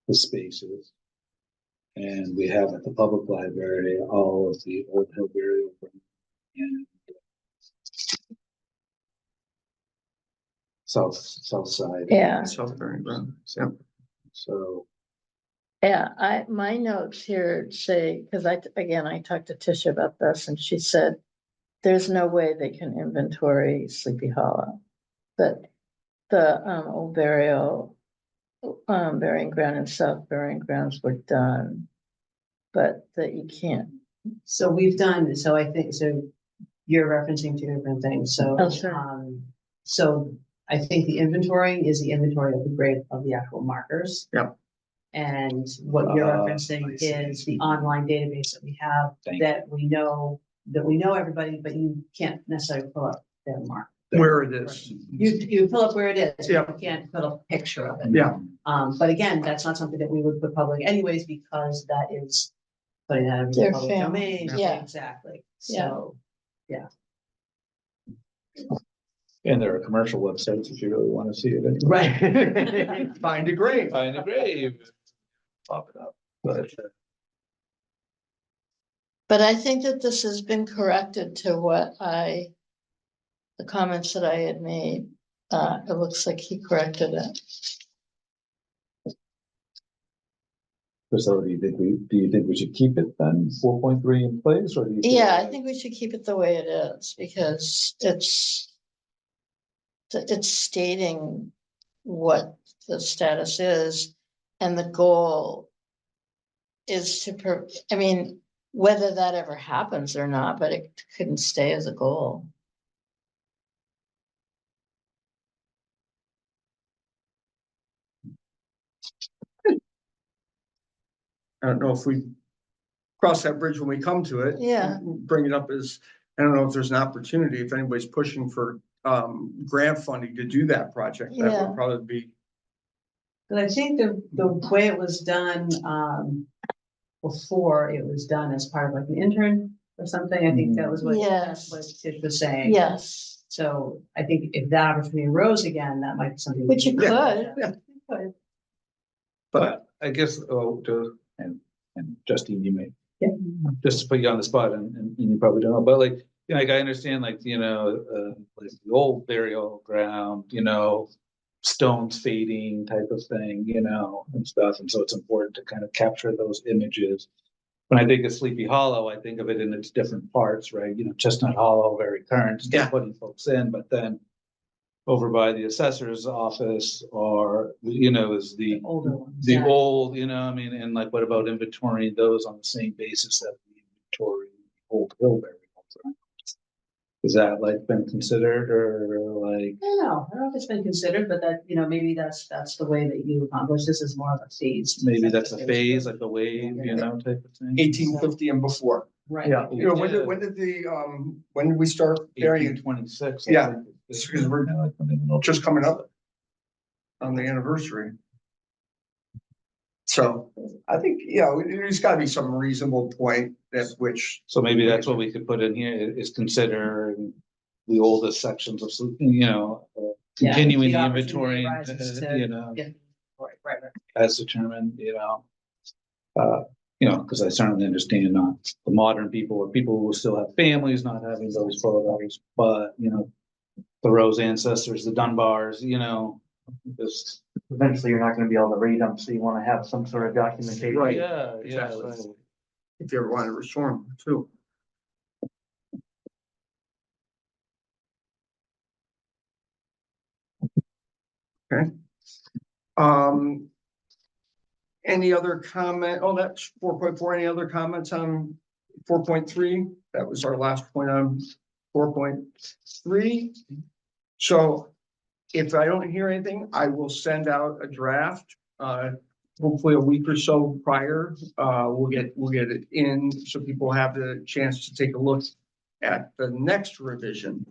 the spaces. And we have at the public library, all of the Old Hill burial ground and south side. Yeah. Southbury Ground, yeah. So, Yeah, my notes here say, because I talked to Tisha about this and she said, there's no way they can inventory Sleepy Hollow. That the old burying ground and south burying grounds were done. But that you can't. So we've done, so I think, so you're referencing two different things, so. Oh, sure. So I think the inventory is the inventory of the grave of the actual markers. Yep. And what you're I referencing see. is the online database that we have, Thank that we know everybody, but you can't necessarily pull up their mark. Where it is. You pull up where it is, Yeah. you can't put a picture of it. Yeah. But again, that's not something that we would put public anyways, because that is putting that in the Their public family, domain. yeah. Exactly, Yeah. so. and there are commercial websites if you really want to see it. Anyway. Right. Find a grave. Find a grave. Pop it up, but. But I think that this has been corrected to the comments that I had made. It looks like he corrected it. So do you think we should keep it then 4.3 in place, or do you? Yeah, I think we should keep it the way it is because it's stating what the status is and the goal is to, I mean, whether that ever happens or not, but it couldn't stay as a goal. I don't know if we cross that bridge when we come to it. Yeah. Bring it up as, I don't know if there's an opportunity, if anybody's pushing for grant funding to do that project, that Yeah. would probably be. But I think the way it was done, before, it was done as part of like an intern or something. I think that was what, Yes. that's what Tish was saying. Yes, So I think if that opportunity arose again, that might be something. which you Yeah. could. Could. But I guess, and Justine, you may. Yeah. Just to put you on the spot, and you probably don't know, but like, you know, like I understand, like, you know, like the old burial ground, you know, stones fading type of thing, you know, and stuff, and so it's important to kind of capture those images. When I think of Sleepy Hollow, I think of it in its different parts, right? You know, Chestnut Hollow, very current, still Yeah. putting folks in, but then over by the assessor's office, or, you know, is the Older ones. the yeah. old, you know, I mean, and like, what about inventorying those on the same basis that we inventory Old Hill burial ground? Is that like been considered, or like? I don't know if it's been considered, but that, you know, maybe that's the way that you accomplish this is more of a phase. Maybe that's a phase, like the wave, you know, type of thing. 1850 and before. Right. Yeah. You know, when did we start burying? 1826. Yeah, it's because we're just coming up on the anniversary. So I think, you know, there's gotta be some reasonable point at which. So maybe that's what we could put in here, is consider the oldest sections of, you know, Yeah, continuing the opportunity inventory, arises to you know, get- Right. as determined, you know. You know, because I certainly understand not the modern people or people who still have families not having those photos, but, you know, Thoreau's ancestors, the Dunbars, you know, just. Eventually, you're not gonna be able to read them, so you wanna have some sort of documentation. Right. Yeah, Exactly. right. If you ever want to restore them too. Okay. Any other comment? Oh, that's 4.4. Any other comments on 4.3? That was our last point on 4.3. So if I don't hear anything, I will send out a draft, hopefully a week or so prior. We'll get it in so people have the chance to take a look at the next revision.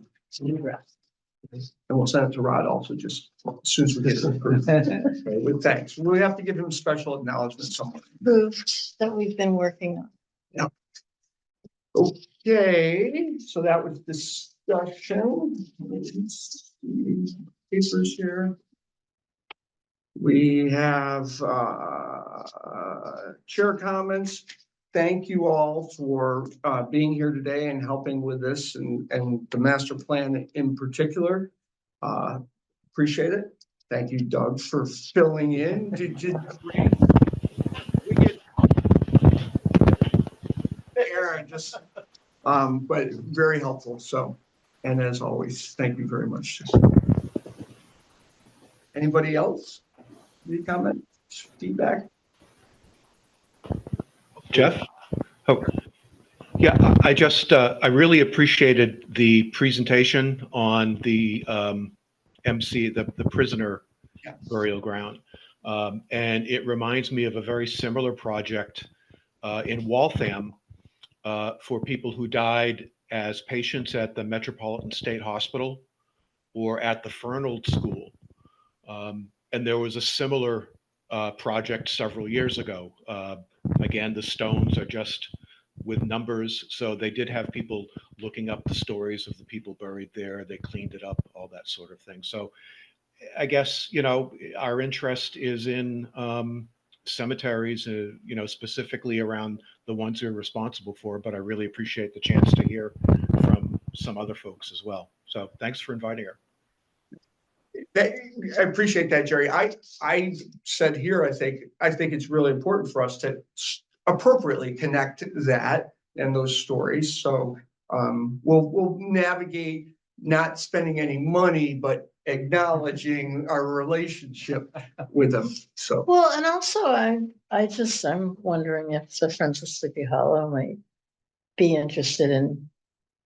And we'll send it to Rod also, just as soon as we get it approved. Okay, with thanks. We have to give him special acknowledgement somewhere. Proved that we've been working on. Okay, so that was discussion. Papers here. We have chair comments. Thank you all for being here today and helping with this and the master plan in particular. Appreciate it. Thank you, Doug, for filling in. We get Aaron just but very helpful. So, and as always, thank you very much. Anybody else? Any comments, feedback? Jeff? Oh, yeah, I just, I really appreciated the presentation on the MC, the prisoner burial ground. And it reminds me of a very similar project in Waltham for people who died as patients at the Metropolitan State Hospital or at the Fernald School. And there was a similar project several years ago. Again, the stones are just with numbers. So they did have people looking up the stories of the people buried there. They cleaned it up, all that sort of thing. So I guess, you know, our interest is in cemeteries, you know, specifically around the ones we're responsible for, but I really appreciate the chance to hear from some other folks as well. So thanks for inviting her. I appreciate that, Jerry. I said here, I think it's really important for us to appropriately connect that and those stories. So we'll navigate not spending any money, but acknowledging our relationship with them. So Well, and also I'm wondering if the Friends of Sleepy Hollow might be interested in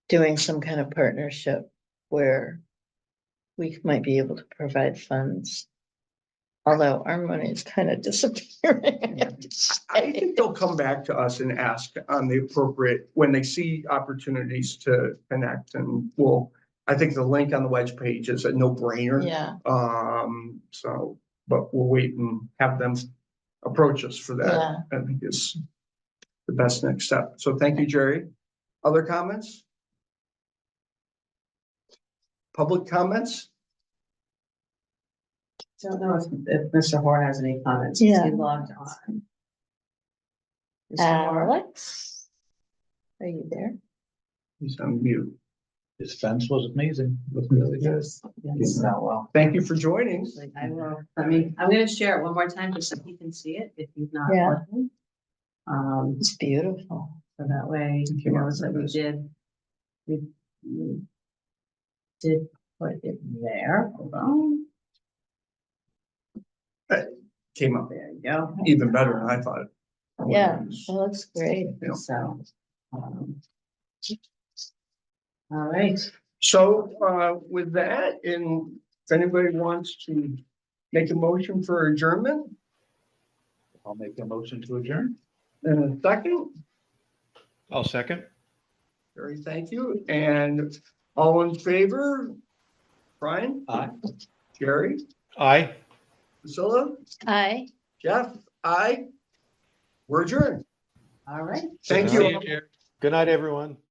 doing some kind of partnership where we might be able to provide funds. Although our money is kind of disappearing. I think they'll come back to us and ask on the appropriate, when they see opportunities to connect, and I think the link on the wedge page is a no-brainer. Yeah, So, but we'll wait and have them approach us for that. Yeah. I think is the best next step. So thank you, Jerry. Other comments? Public comments? Don't know if Mr. Hoare has any comments. Is Yeah. he logged on? Mr. Hoare? Alex, are you there? He's on mute. His fence was amazing. It was really good. Yes. Came out well. Thank you for joining. I will, I'm gonna share it one more time just so he can see it if he's not Yeah. looking. It's beautiful. So that way he Came out knows that we nice. we did put it there. Hold on. Came up There you go. even better than I thought. Yeah, it looks great. Yeah. So. All right. So with that, and if anybody wants to make a motion for adjournment, I'll make a motion to adjourn. and a second, I'll second. Jerry, thank you. And all in favor? Brian? Aye. Jerry? Aye. Priscilla? Hi. Jeff? Aye. We're adjourned. All right. Thank See you. Good night, everyone.